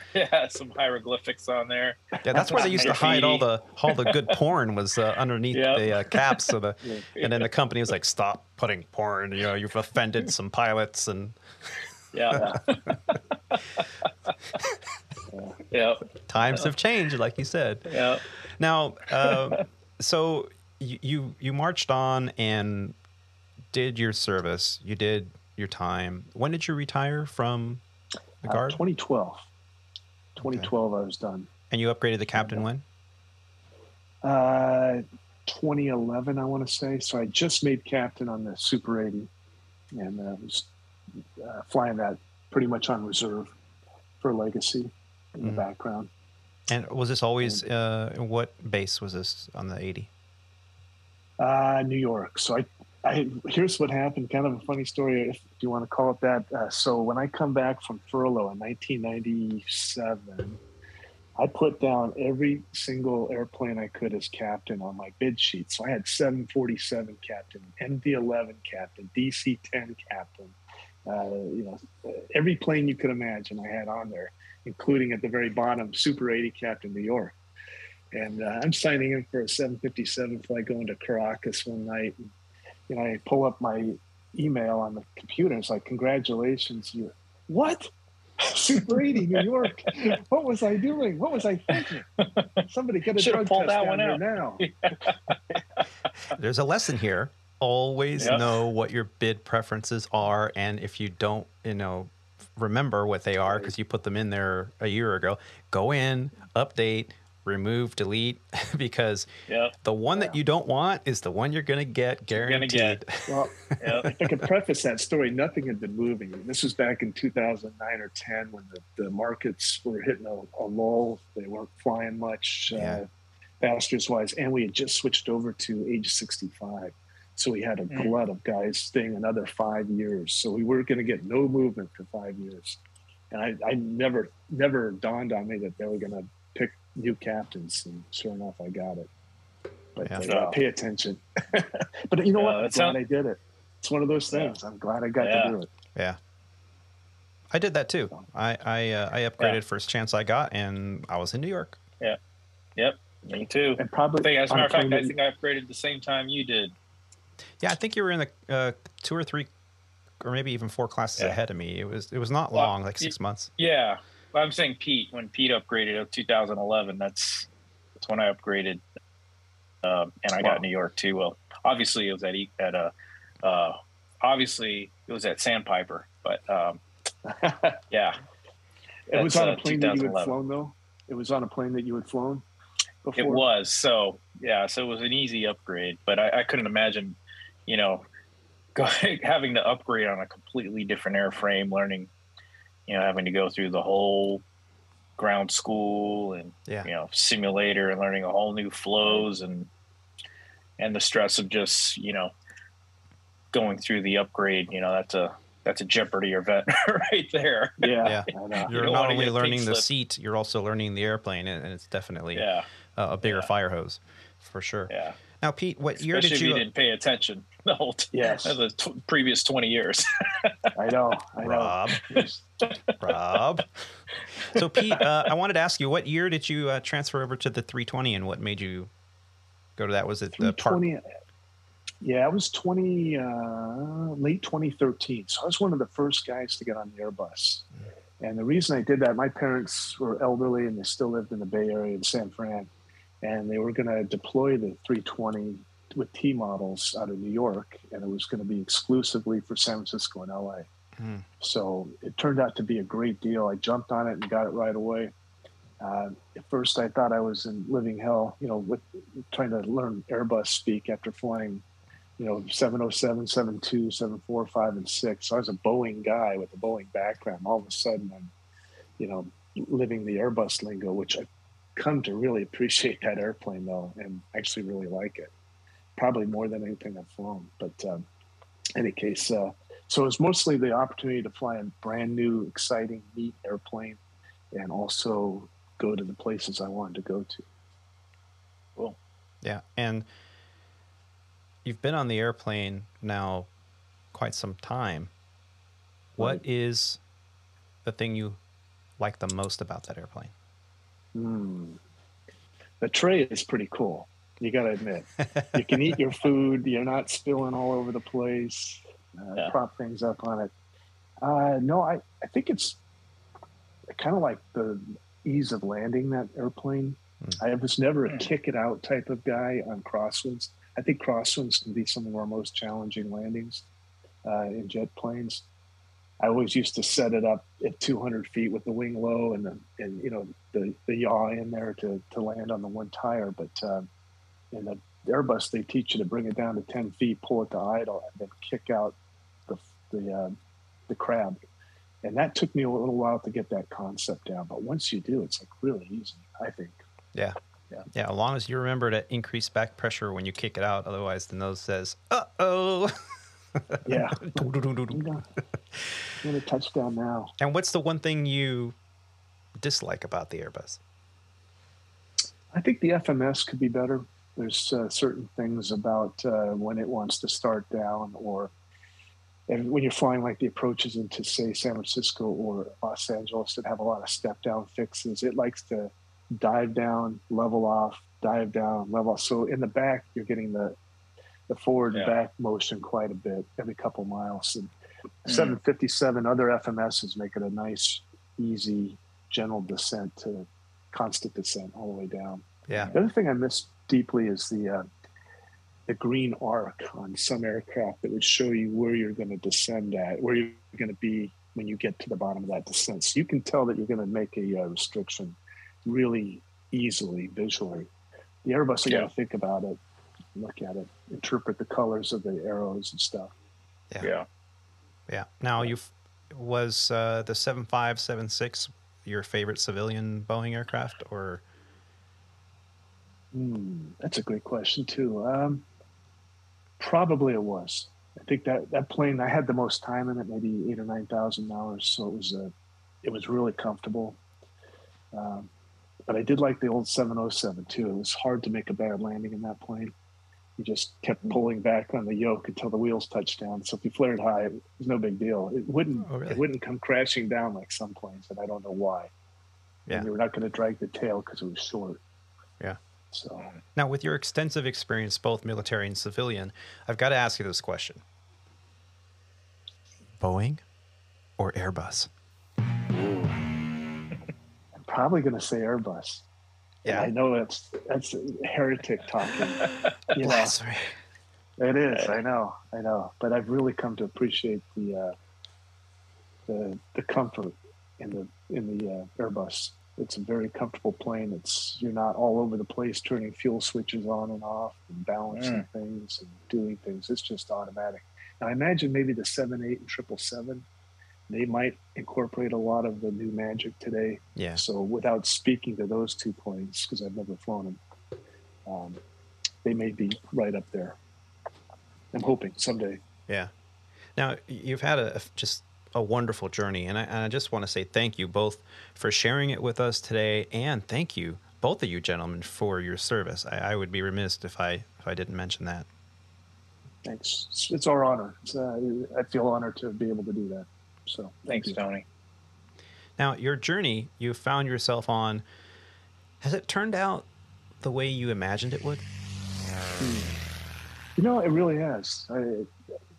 some hieroglyphics on there. Yeah, that's where they used to hide all the good porn was underneath the caps. So and then the company was like, "Stop putting porn. You've offended some pilots." And yeah. Times have changed, like you said. Yeah. Now, so you marched on and did your service. You did your time. When did you retire from the Guard? 2012. 2012, I was done. And you upgraded to captain when? 2011, I want to say. So I just made captain on the Super 80, and was flying that pretty much on reserve for legacy in the background. And was this always what base was this on the 80? New York. So here's what happened. Kind of a funny story, if you want to call it that. So when I come back from furlough in 1997, I put down every single airplane I could as captain on my bid sheet. So I had 747 captain, MD-11 captain, DC-10 captain. Every plane you could imagine I had on there, including at the very bottom, Super 80 Captain New York. And I'm signing in for a 757 flight going to Caracas one night. And, I pull up my email on the computer. It's like, congratulations. What? Super 80 New York. What was I doing? What was I thinking? Somebody get a drug test down here now. There's a lesson here. Always know what your bid preferences are, and if you don't, remember what they are because you put them in there a year ago, go in, update, remove, delete, because the one that you don't want is the one you're going to get guaranteed. Well, if I could preface that story, nothing had been moving. This was back in 2009 or 10 when the markets were hitting a lull. They weren't flying much passengers-wise, and we had just switched over to age 65. So we had a glut of guys staying another 5 years. So we were going to get no movement for 5 years. And I never dawned on me that they were going to pick new captains. And sure enough, I got it. But pay attention. But you know what? I'm glad I did it. It's one of those things. I'm glad I got to do it. Yeah. I did that too. I upgraded first chance I got, and I was in New York. Yeah. Yep. Me too. And probably, as a matter of fact, I think I upgraded the same time you did. Yeah, I think you were in the 2 or 3, or maybe even 4 classes ahead of me. It was not long, like 6 months. Yeah, well, I'm saying when Pete upgraded in 2011, that's when I upgraded, and I got New York too. Well, obviously it was at Sandpiper, but yeah, it was on a plane that you had flown though. It was on a plane that you had flown before. It was so it was an easy upgrade, but I couldn't imagine. Having to upgrade on a completely different airframe, learning, having to go through the whole ground school and, simulator and learning a whole new flows. And, and the stress of just, going through the upgrade, that's a Jeopardy event right there. Yeah. Yeah. I know. You're don't not wanna only get a learning pink the slip. seat, you're also learning the airplane, and it's definitely a bigger Yeah. fire hose for sure. Yeah. Now, Pete, what year Especially did if you? you didn't pay attention the whole Yes. the previous 20 years. I know. Rob. Rob. So, Pete, I wanted to ask you, what year did you transfer over to the 320, and what made you go to that? Was it the park? 320. Yeah, I was late 2013. So I was one of the first guys to get on the Airbus. And the reason I did that, my parents were elderly and they still lived in the Bay Area in San Fran. And they were going to deploy the 320 with T models out of New York. And it was going to be exclusively for San Francisco and LA. So it turned out to be a great deal. I jumped on it and got it right away. At first, I thought I was in living hell, with trying to learn Airbus speak after flying 707, 72, 745, and 6. So I was a Boeing guy with a Boeing background. All of a sudden, I'm, living the Airbus lingo, which I've come to really appreciate that airplane, though, and actually really like it. Probably more than anything I've flown. But in any case, so it was mostly the opportunity to fly a brand new, exciting, neat airplane and also go to the places I wanted to go to. Cool. Yeah, and you've been on the airplane now quite some time. What is the thing you like the most about that airplane? The tray is pretty cool. You got to admit, you can eat your food. You're not spilling all over the place. Prop things up on it. No, I think it's kind of like the ease of landing that airplane. I was never a kick it out type of guy on crosswinds. I think crosswinds can be some of our most challenging landings in jet planes. I always used to set it up at 200 feet with the wing low and the yaw in there to land on the one tire. But in the Airbus, they teach you to bring it down to 10 feet, pull it to idle, and then kick out the crab. And that took me a little while to get that concept down. But once you do, it's like really easy, I think. Yeah. As long as you remember to increase back pressure when you kick it out. Otherwise, the nose says, uh-oh. Yeah. I'm going to touchdown now. And what's the one thing you dislike about the Airbus? I think the FMS could be better. There's certain things about when it wants to start down, and when you're flying like the approaches into, say, San Francisco or Los Angeles that have a lot of step down fixes, it likes to dive down, level off, dive down, level off. So in the back, you're getting the forward and back motion quite a bit every couple miles. And 757 other FMSs make it a nice, easy, gentle descent to constant descent all the way down. Yeah. The other thing I miss deeply is the green arc on some aircraft that would show you where you're going to descend at, where you're going to be when you get to the bottom of that descent. So you can tell that you're going to make a restriction really easily visually. The Airbus, you got to think about it, look at it, interpret the colors of the arrows and stuff. Yeah. Now, was the 7576 your favorite civilian Boeing aircraft, or? That's a great question too. Probably it was. I think that plane, I had the most time in it, maybe 8,000 or 9,000 hours. So it was really comfortable. But I did like the old 707 too. It was hard to make a bad landing in that plane. You just kept pulling back on the yoke until the wheels touched down. So if you flared high, it was no big deal. It wouldn't come crashing down like some planes, and I don't know why. Yeah. And they were not going to drag the tail because it was short. Yeah. So now, with your extensive experience, both military and civilian, I've got to ask you this question: Boeing or Airbus? I'm probably going to say Airbus. Yeah, and I know that's heretic talking. Blasphemy. It is. I know. But I've really come to appreciate the comfort in the Airbus. It's a very comfortable plane. You're not all over the place turning fuel switches on and off and balancing things and doing things. It's just automatic. Now, I imagine maybe the 78 and 777, they might incorporate a lot of the new magic today. Yeah. So without speaking to those two planes, because I've never flown them, they may be right up there. I'm hoping someday. Yeah. Now, you've had just a wonderful journey, and I just want to say thank you both for sharing it with us today, and thank you, both of you gentlemen, for your service. I would be remiss if I didn't mention that. Thanks. It's our honor. I feel honored to be able to do that. So thanks, Tony. Now, your journey you found yourself on, has it turned out the way you imagined it would? You know, it really has.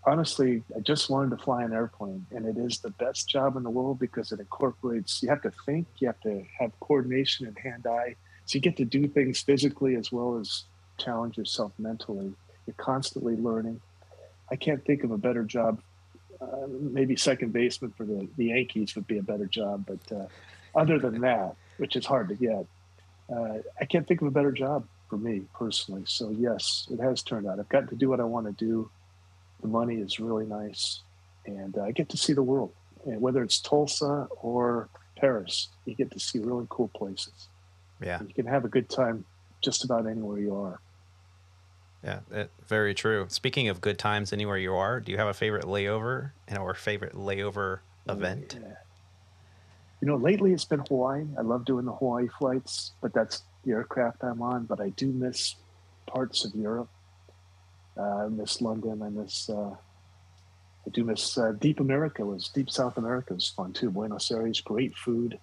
Honestly, I just wanted to fly an airplane, and it is the best job in the world because it incorporates, you have to think, you have to have coordination and hand-eye. So you get to do things physically as well as challenge yourself mentally. You're constantly learning. I can't think of a better job. Maybe second baseman for the Yankees would be a better job. But other than that, which is hard to get, I can't think of a better job for me personally. So yes, it has turned out. I've gotten to do what I want to do. The money is really nice, and I get to see the world. And whether it's Tulsa or Paris, you get to see really cool places. Yeah, and you can have a good time just about anywhere you are. Yeah, very true. Speaking of good times anywhere you are, do you have a favorite layover or favorite layover event? Yeah. You know, lately it's been Hawaii. I love doing the Hawaii flights, but that's the aircraft I'm on. But I do miss parts of Europe. I miss London. I do miss Deep South America was fun too. Buenos Aires, great food.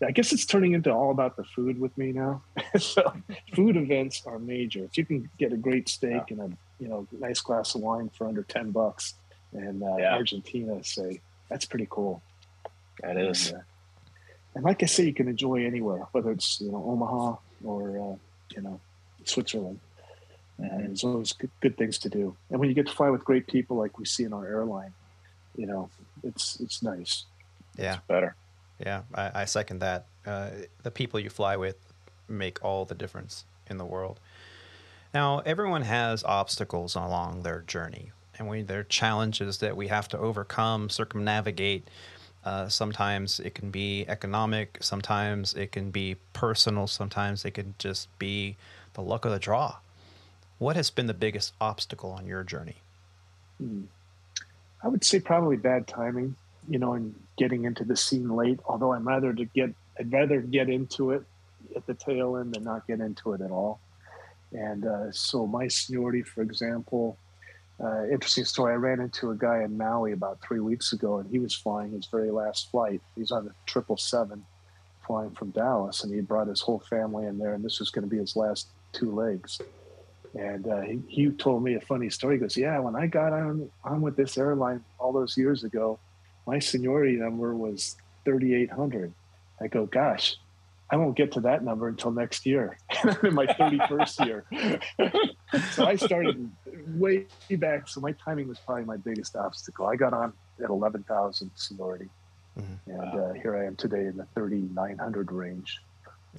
I guess it's turning into all about the food with me now. So food events are major. If you can get a great steak and a nice glass of wine for under $10 in Argentina, say, that's pretty cool. That is. And like I say, you can enjoy anywhere, whether it's Omaha or Switzerland. And there's always good things to do. And when you get to fly with great people like we see in our airline, it's nice. Yeah, it's better. Yeah, I second that. The people you fly with make all the difference in the world. Now, everyone has obstacles along their journey, and there are challenges that we have to overcome, circumnavigate. Sometimes it can be economic, sometimes it can be personal, sometimes it can just be the luck of the draw. What has been the biggest obstacle on your journey? I would say probably bad timing, and getting into the scene late, although I'd rather get into it at the tail end than not get into it at all. And so my seniority, for example, interesting story. I ran into a guy in Maui about 3 weeks ago, and he was flying his very last flight. He's on the 777 flying from Dallas, and he brought his whole family in there, and this was going to be his last 2 legs. And he told me a funny story. He goes, yeah, when I got on with this airline all those years ago, my seniority number was 3,800. I go, gosh, I won't get to that number until next year. I'm in my 31st year. So I started way back. So my timing was probably my biggest obstacle. I got on at 11,000 seniority. And here I am today in the 3,900 range.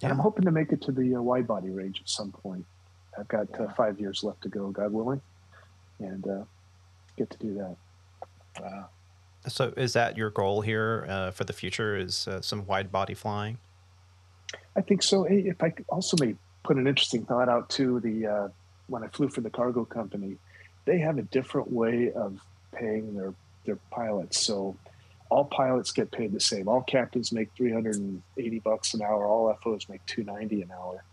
And I'm hoping to make it to the wide body range at some point. I've got 5 years left to go, God willing, and get to do that. Wow. So is that your goal here for the future, is some wide body flying? I think so. Hey, if I also may put an interesting thought out too, when I flew for the cargo company, they have a different way of paying their pilots. So all pilots get paid the same. All captains make $380 an hour. All FOs make $290 an hour.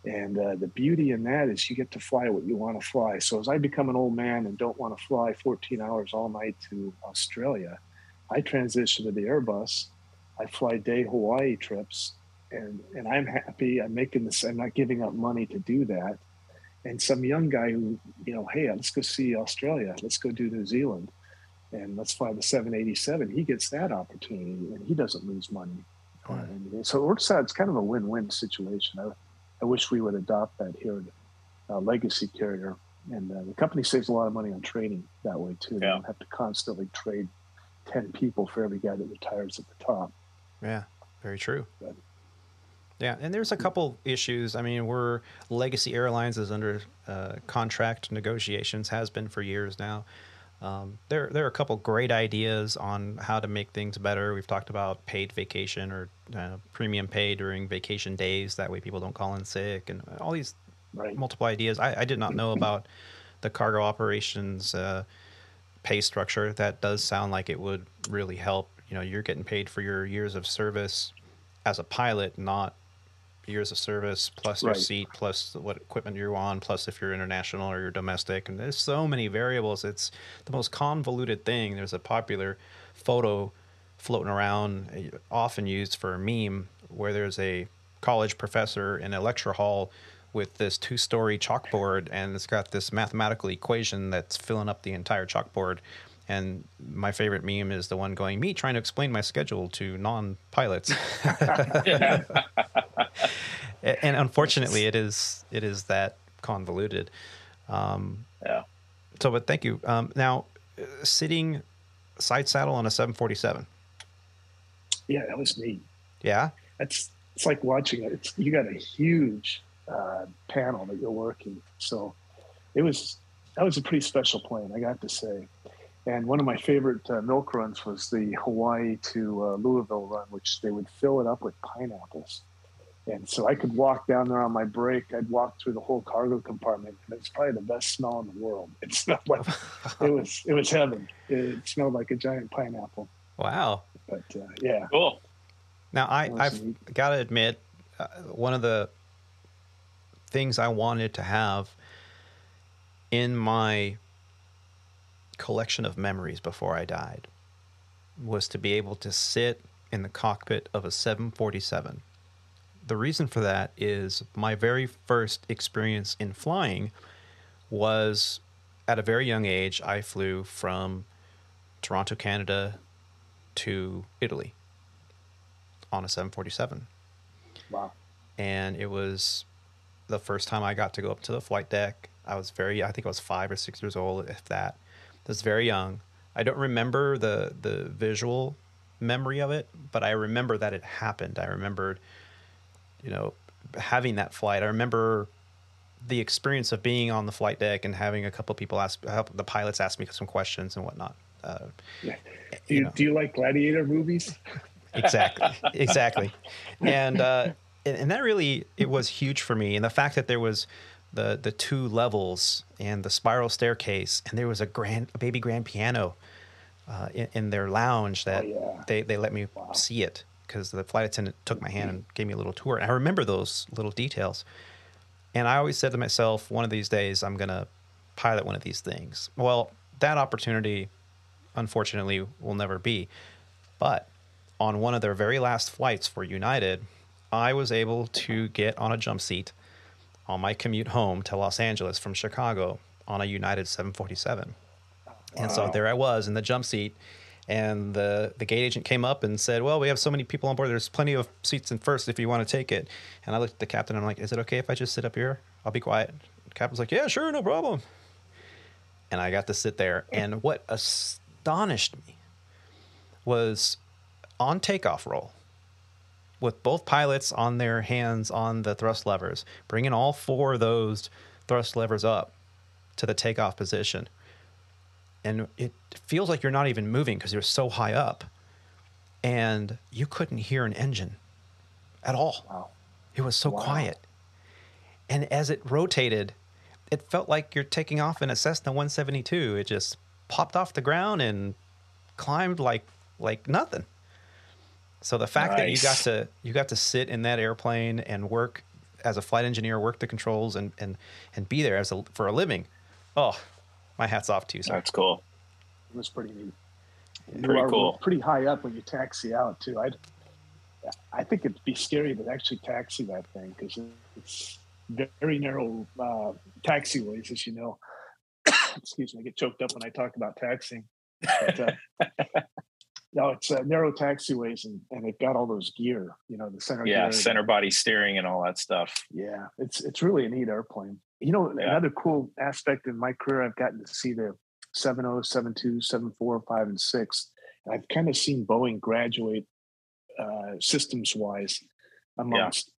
And the beauty in that is you get to fly what you want to fly. So as I become an old man and don't want to fly 14 hours all night to Australia, I transition to the Airbus. I fly day Hawaii trips, and I'm happy. I'm making this. I'm not giving up money to do that. And some young guy who, hey, let's go see Australia. Let's go do New Zealand, and let's fly the 787. He gets that opportunity, and he doesn't lose money. And so it works out. It's kind of a win-win situation. I wish we would adopt that here at Legacy Carrier. And the company saves a lot of money on training that way, too. They don't have to constantly trade 10 people for every guy that retires at the top. Yeah, very true. Yeah, and there's a couple issues. I mean, Legacy Airlines is under contract negotiations, has been for years now. There are a couple great ideas on how to make things better. We've talked about paid vacation or premium pay during vacation days. That way people don't call in sick, and all these Right. multiple ideas. I did not know about the cargo operations pay structure. That does sound like it would really help. You know, you're getting paid for your years of service as a pilot, not years of service plus your Right. seat plus what equipment you're on plus if you're international or you're domestic. And there's so many variables. It's the most convoluted thing. There's a popular photo floating around, often used for a meme, where there's a college professor in a lecture hall with this 2-story chalkboard, and it's got this mathematical equation that's filling up the entire chalkboard. And my favorite meme is the one going, me trying to explain my schedule to non-pilots. And unfortunately, it is that convoluted. Yeah. So, but thank you. Now, sitting side saddle on a 747. Yeah, that was neat. Yeah. It's like watching it. You got a huge panel that you're working. So that was a pretty special plane, I got to say. And one of my favorite milk runs was the Hawaii to Louisville run, which they would fill it up with pineapples. And so I could walk down there on my break. I'd walk through the whole cargo compartment, and it's probably the best smell in the world. It smelled like it was heaven. It smelled like a giant pineapple. Wow. But yeah, Cool. Now I've got to admit, one of the things I wanted to have in my collection of memories before I died was to be able to sit in the cockpit of a 747. The reason for that is my very first experience in flying was at a very young age. I flew from Toronto, Canada to Italy on a 747. Wow. And it was the first time I got to go up to the flight deck. I think I was 5 or 6 years old, if that. I was very young. I don't remember the visual memory of it, but I remember that it happened. I remembered, having that flight. I remember the experience of being on the flight deck and having a couple people the pilots ask me some questions and whatnot. Yeah. Do you like gladiator movies? Exactly. And that really, it was huge for me. And the fact that there was the 2 levels and the spiral staircase, and there was a baby grand piano in their lounge that they let me see it, because the flight attendant took my hand and gave me a little tour. And I remember those little details. And I always said to myself, one of these days, I'm going to pilot one of these things. Well, that opportunity, unfortunately, will never be. But on one of their very last flights for United, I was able to get on a jump seat on my commute home to Los Angeles from Chicago on a United 747. Wow. And so there I was in the jump seat, and the gate agent came up and said, well, we have so many people on board. There's plenty of seats in first if you want to take it. And I looked at the captain, and I'm like, is it okay if I just sit up here? I'll be quiet. The captain's like, yeah, sure, no problem. And I got to sit there. And what astonished me was on takeoff roll, with both pilots on their hands on the thrust levers, bringing all 4 of those thrust levers up to the takeoff position. And it feels like you're not even moving because you're so high up. And you couldn't hear an engine at all. Wow. It was so quiet. And as it rotated, it felt like you're taking off in a Cessna 172. It just popped off the ground and climbed like nothing. So the fact that you got to sit in that airplane and work as a flight engineer, work the controls, and be there for a living, oh, my hat's off to you, sir. That's cool. It was pretty neat. Pretty cool. Pretty high up when you taxi out too. I think it'd be scary to actually taxi that thing, because it's very narrow taxiways, as you know. Excuse me, I get choked up when I talk about taxiing. But, no, it's narrow taxiways, and they've got all those gear, the center gear. Yeah, center body steering and all that stuff. Yeah, it's really a neat airplane. Another cool aspect in my career, I've gotten to see the 70, 72, 74, 5, and 6. And I've kind of seen Boeing graduate systems-wise amongst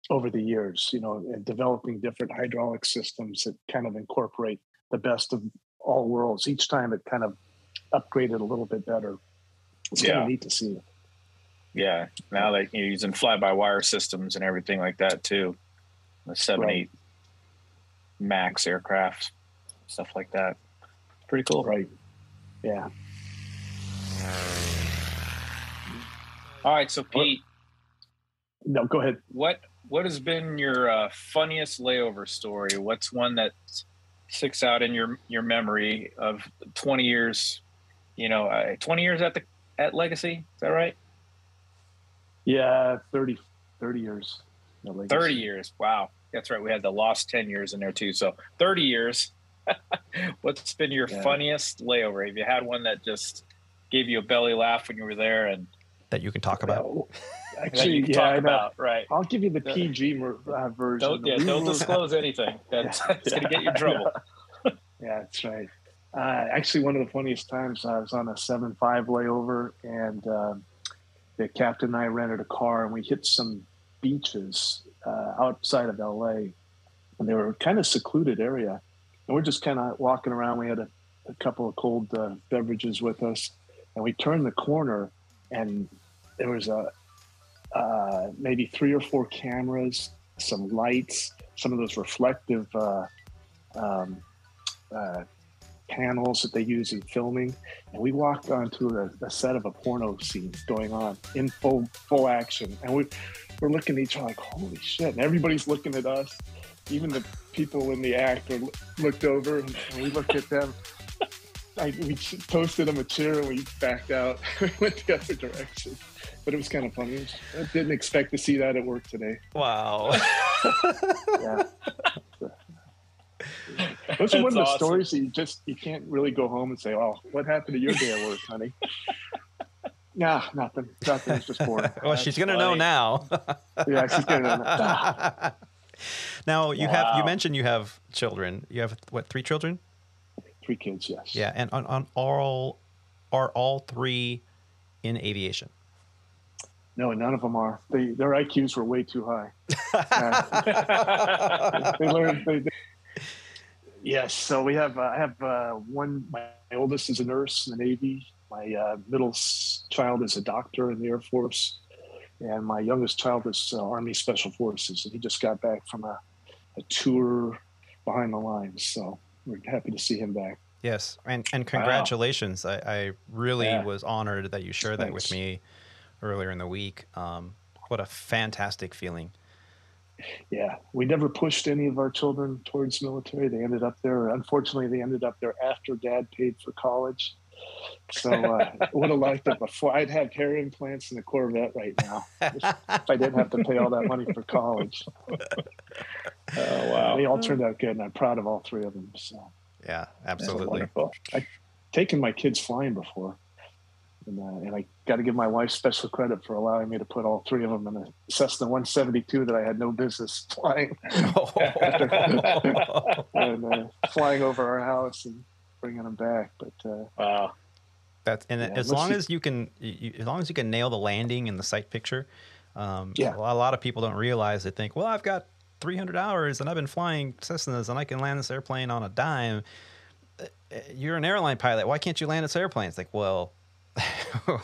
over the years, and developing different hydraulic systems that kind of incorporate the best of all worlds. Each time it kind of upgraded a little bit better. It's kind of neat to see. Yeah, now that you're using fly-by-wire systems and everything like that too. The 787 Max aircraft, stuff like that. Pretty cool. Right. Yeah. All right, so Pete. No, go ahead. What has been your funniest layover story? What's one that sticks out in your memory of 20 years? 20 years at Legacy. Is that right? Yeah, 30 years. 30 years. Wow. That's right. We had the lost 10 years in there too. So 30 years. What's been your funniest layover? Have you had one that just gave you a belly laugh when you were there and that you can talk about? Actually, you can talk about, right? I'll give you the PG version. Don't disclose anything. That's going to get you in trouble. Yeah, that's right. Actually, one of the funniest times, I was on a 7-5 layover, and the captain and I rented a car, and we hit some beaches outside of LA, and they were kind of secluded area. And we're just kind of walking around. We had a couple of cold beverages with us, and we turned the corner, and there was maybe 3 or 4 cameras, some lights, some of those reflective panels that they use in filming, and we walked onto a set of a porno scene going on in full action, and we're looking at each other like, holy shit, and everybody's looking at us. Even the people in the act looked over, and we looked at them. We toasted them a cheer, and we backed out. We went the other direction, but it was kind of funny. I didn't expect to see that at work today. Wow. Yeah. Those are one of the awesome stories that you can't really go home and say, "Oh, what happened to your day at work, honey?" Nah, nothing. It's just boring. Well, she's gonna know now. Yeah, she's gonna know. Now you mentioned you have children. You have what, 3 children? 3 kids, yes. Yeah, and are all 3 in aviation? No, none of them are. Their IQs were way too high. They learned. Yes, so I have one. My oldest is a nurse in the Navy. My middle child is a doctor in the Air Force, and my youngest child is Army Special Forces, and he just got back from a tour behind the lines. So we're happy to see him back. Yes, and congratulations. Wow. I really was honored that you shared that with me earlier in the week. What a fantastic feeling. Yeah, we never pushed any of our children towards military. They ended up there. Unfortunately, they ended up there after Dad paid for college. So would have liked it before. I'd have hair implants and a Corvette right now if I didn't have to pay all that money for college. Oh, wow. They all turned out good, and I'm proud of all 3 of them. So yeah, absolutely. Wonderful. I've taken my kids flying before. And I got to give my wife special credit for allowing me to put all 3 of them in a Cessna 172 that I had no business flying. And flying over our house and bringing them back. But wow, as long as you can nail the landing and the sight picture. A lot of people don't realize. They think, well, I've got 300 hours and I've been flying Cessnas and I can land this airplane on a dime. You're an airline pilot. Why can't you land this airplane? It's like, well,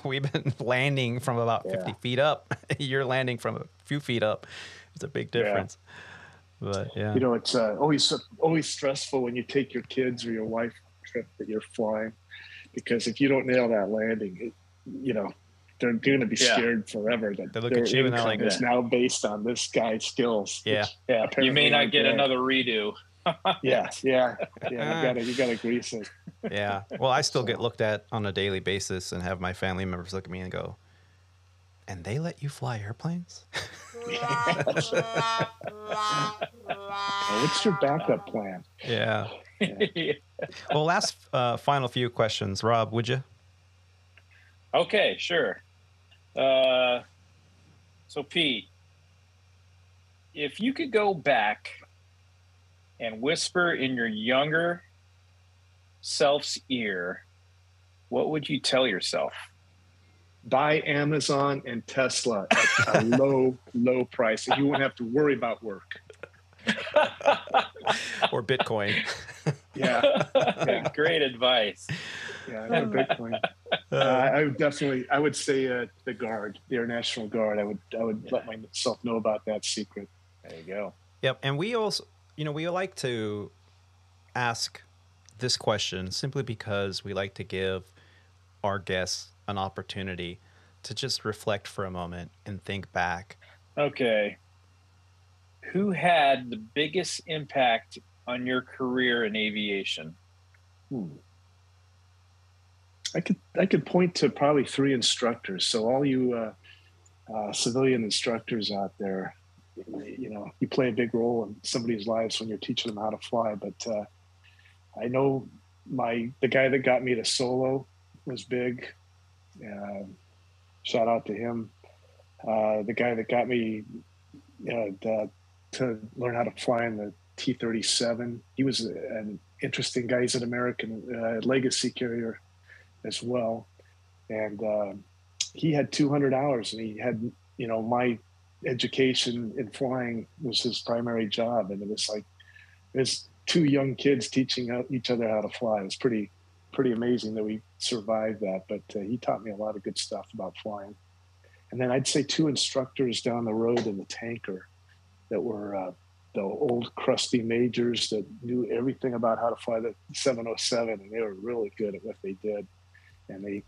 we've been landing from about 50 feet up. You're landing from a few feet up. It's a big difference. But it's always stressful when you take your kids or your wife on a trip that you're flying, because if you don't nail that landing, they're going to be scared forever that they look at you and they're like, is now based on this guy's skills. Yeah, you may not get another redo. Yeah. You gotta grease it. Yeah. Well, I still get looked at on a daily basis and have my family members look at me and go, "And they let you fly airplanes?" What's your backup plan? Yeah. Well, last final few questions, Rob, would you? Okay, sure. So Pete, if you could go back and whisper in your younger self's ear, what would you tell yourself? Buy Amazon and Tesla at a low price, and you won't have to worry about work. Or Bitcoin. Yeah. Great advice. Yeah, or Bitcoin. I would say the Guard, the Air National Guard. I would let myself know about that secret. There you go. Yep, and we also We like to ask this question simply because we like to give our guests an opportunity to just reflect for a moment and think back. Okay. Who had the biggest impact on your career in aviation? I could point to probably 3 instructors. So all you civilian instructors out there, you play a big role in somebody's lives when you're teaching them how to fly. But I know the guy that got me to solo was big. Shout out to him. The guy that got me to learn how to fly in the T-37. He was an interesting guy. He's an American legacy carrier as well. And he had 200 hours, and he had, my education in flying was his primary job. And it was like, there's 2 young kids teaching each other how to fly. It was pretty amazing that we survived that. But he taught me a lot of good stuff about flying. And then I'd say 2 instructors down the road in the tanker that were the old crusty majors that knew everything about how to fly the 707, and they were really good at what they did. And they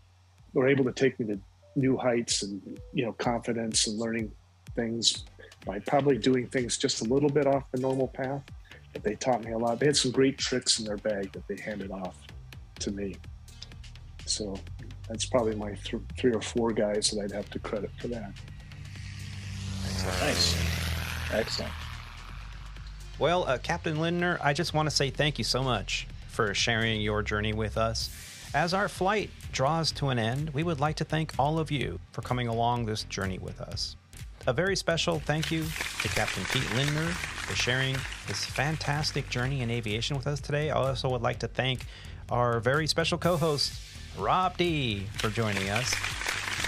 were able to take me to new heights and, confidence and learning things by probably doing things just a little bit off the normal path. But they taught me a lot. They had some great tricks in their bag that they handed off to me. So that's probably my 3 or 4 guys that I'd have to credit for that. Nice. Excellent. Well, Captain Lindner, I just want to say thank you so much for sharing your journey with us. As our flight draws to an end, we would like to thank all of you for coming along this journey with us. A very special thank you to Captain Pete Lindner for sharing this fantastic journey in aviation with us today. I also would like to thank our very special co-host, Rob D, for joining us.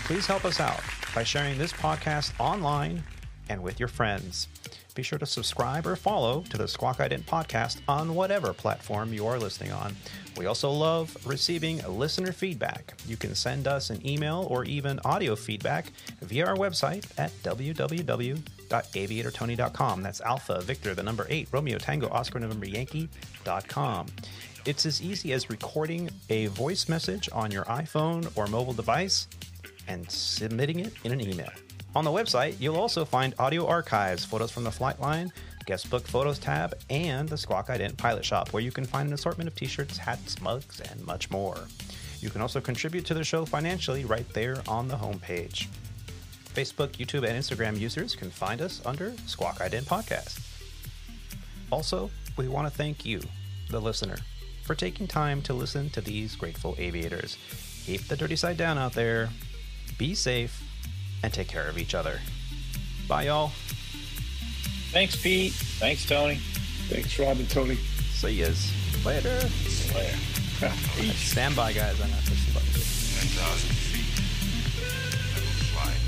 Please help us out by sharing this podcast online and with your friends. Be sure to subscribe or follow to the Squawk Ident podcast on whatever platform you are listening on. We also love receiving listener feedback. You can send us an email or even audio feedback via our website at www.aviatortony.com. That's Alpha Victor, the number 8, Romeo Tango Oscar November Yankee.com. It's as easy as recording a voice message on your iPhone or mobile device and submitting it in an email. On the website, you'll also find audio archives, photos from the flight line, guest book photos tab, and the Squawk Ident Pilot Shop, where you can find an assortment of t-shirts, hats, mugs, and much more. You can also contribute to the show financially right there on the homepage. Facebook, YouTube, and Instagram users can find us under Squawk Ident Podcast. Also, we want to thank you, the listener, for taking time to listen to these grateful aviators. Keep the dirty side down out there. Be safe. And take care of each other. Bye, y'all. Thanks, Pete. Thanks, Tony. Thanks, Rob and Tony. See yous. Later. Later. Stand by, guys. I'm not pushing the button. 10,000 feet. Level flight.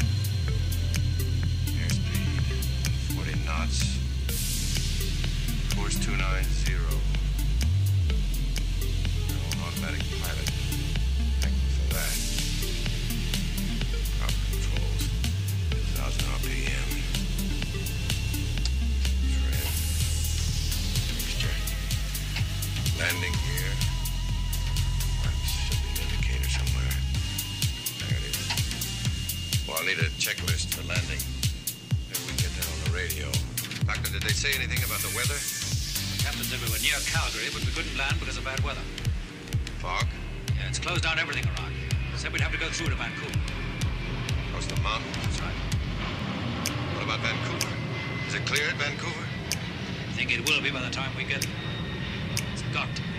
Airspeed 40 knots. Course 290. No automatic pilot. Thank you for that. Controls, 2,000 RPM. Trim. Mixture. Landing gear. Should be an indicator somewhere. There it is. Well, I'll need a checklist for landing. Maybe we can get that on the radio. Doctor, did they say anything about the weather? The captain said we were near Calgary, but we couldn't land because of bad weather. Fog? Yeah, it's closed down everything around here. Said we'd have to go through to Vancouver. Across the mountain? That's right. What about Vancouver? Is it clear at Vancouver? I think it will be by the time we get there. It's got to be.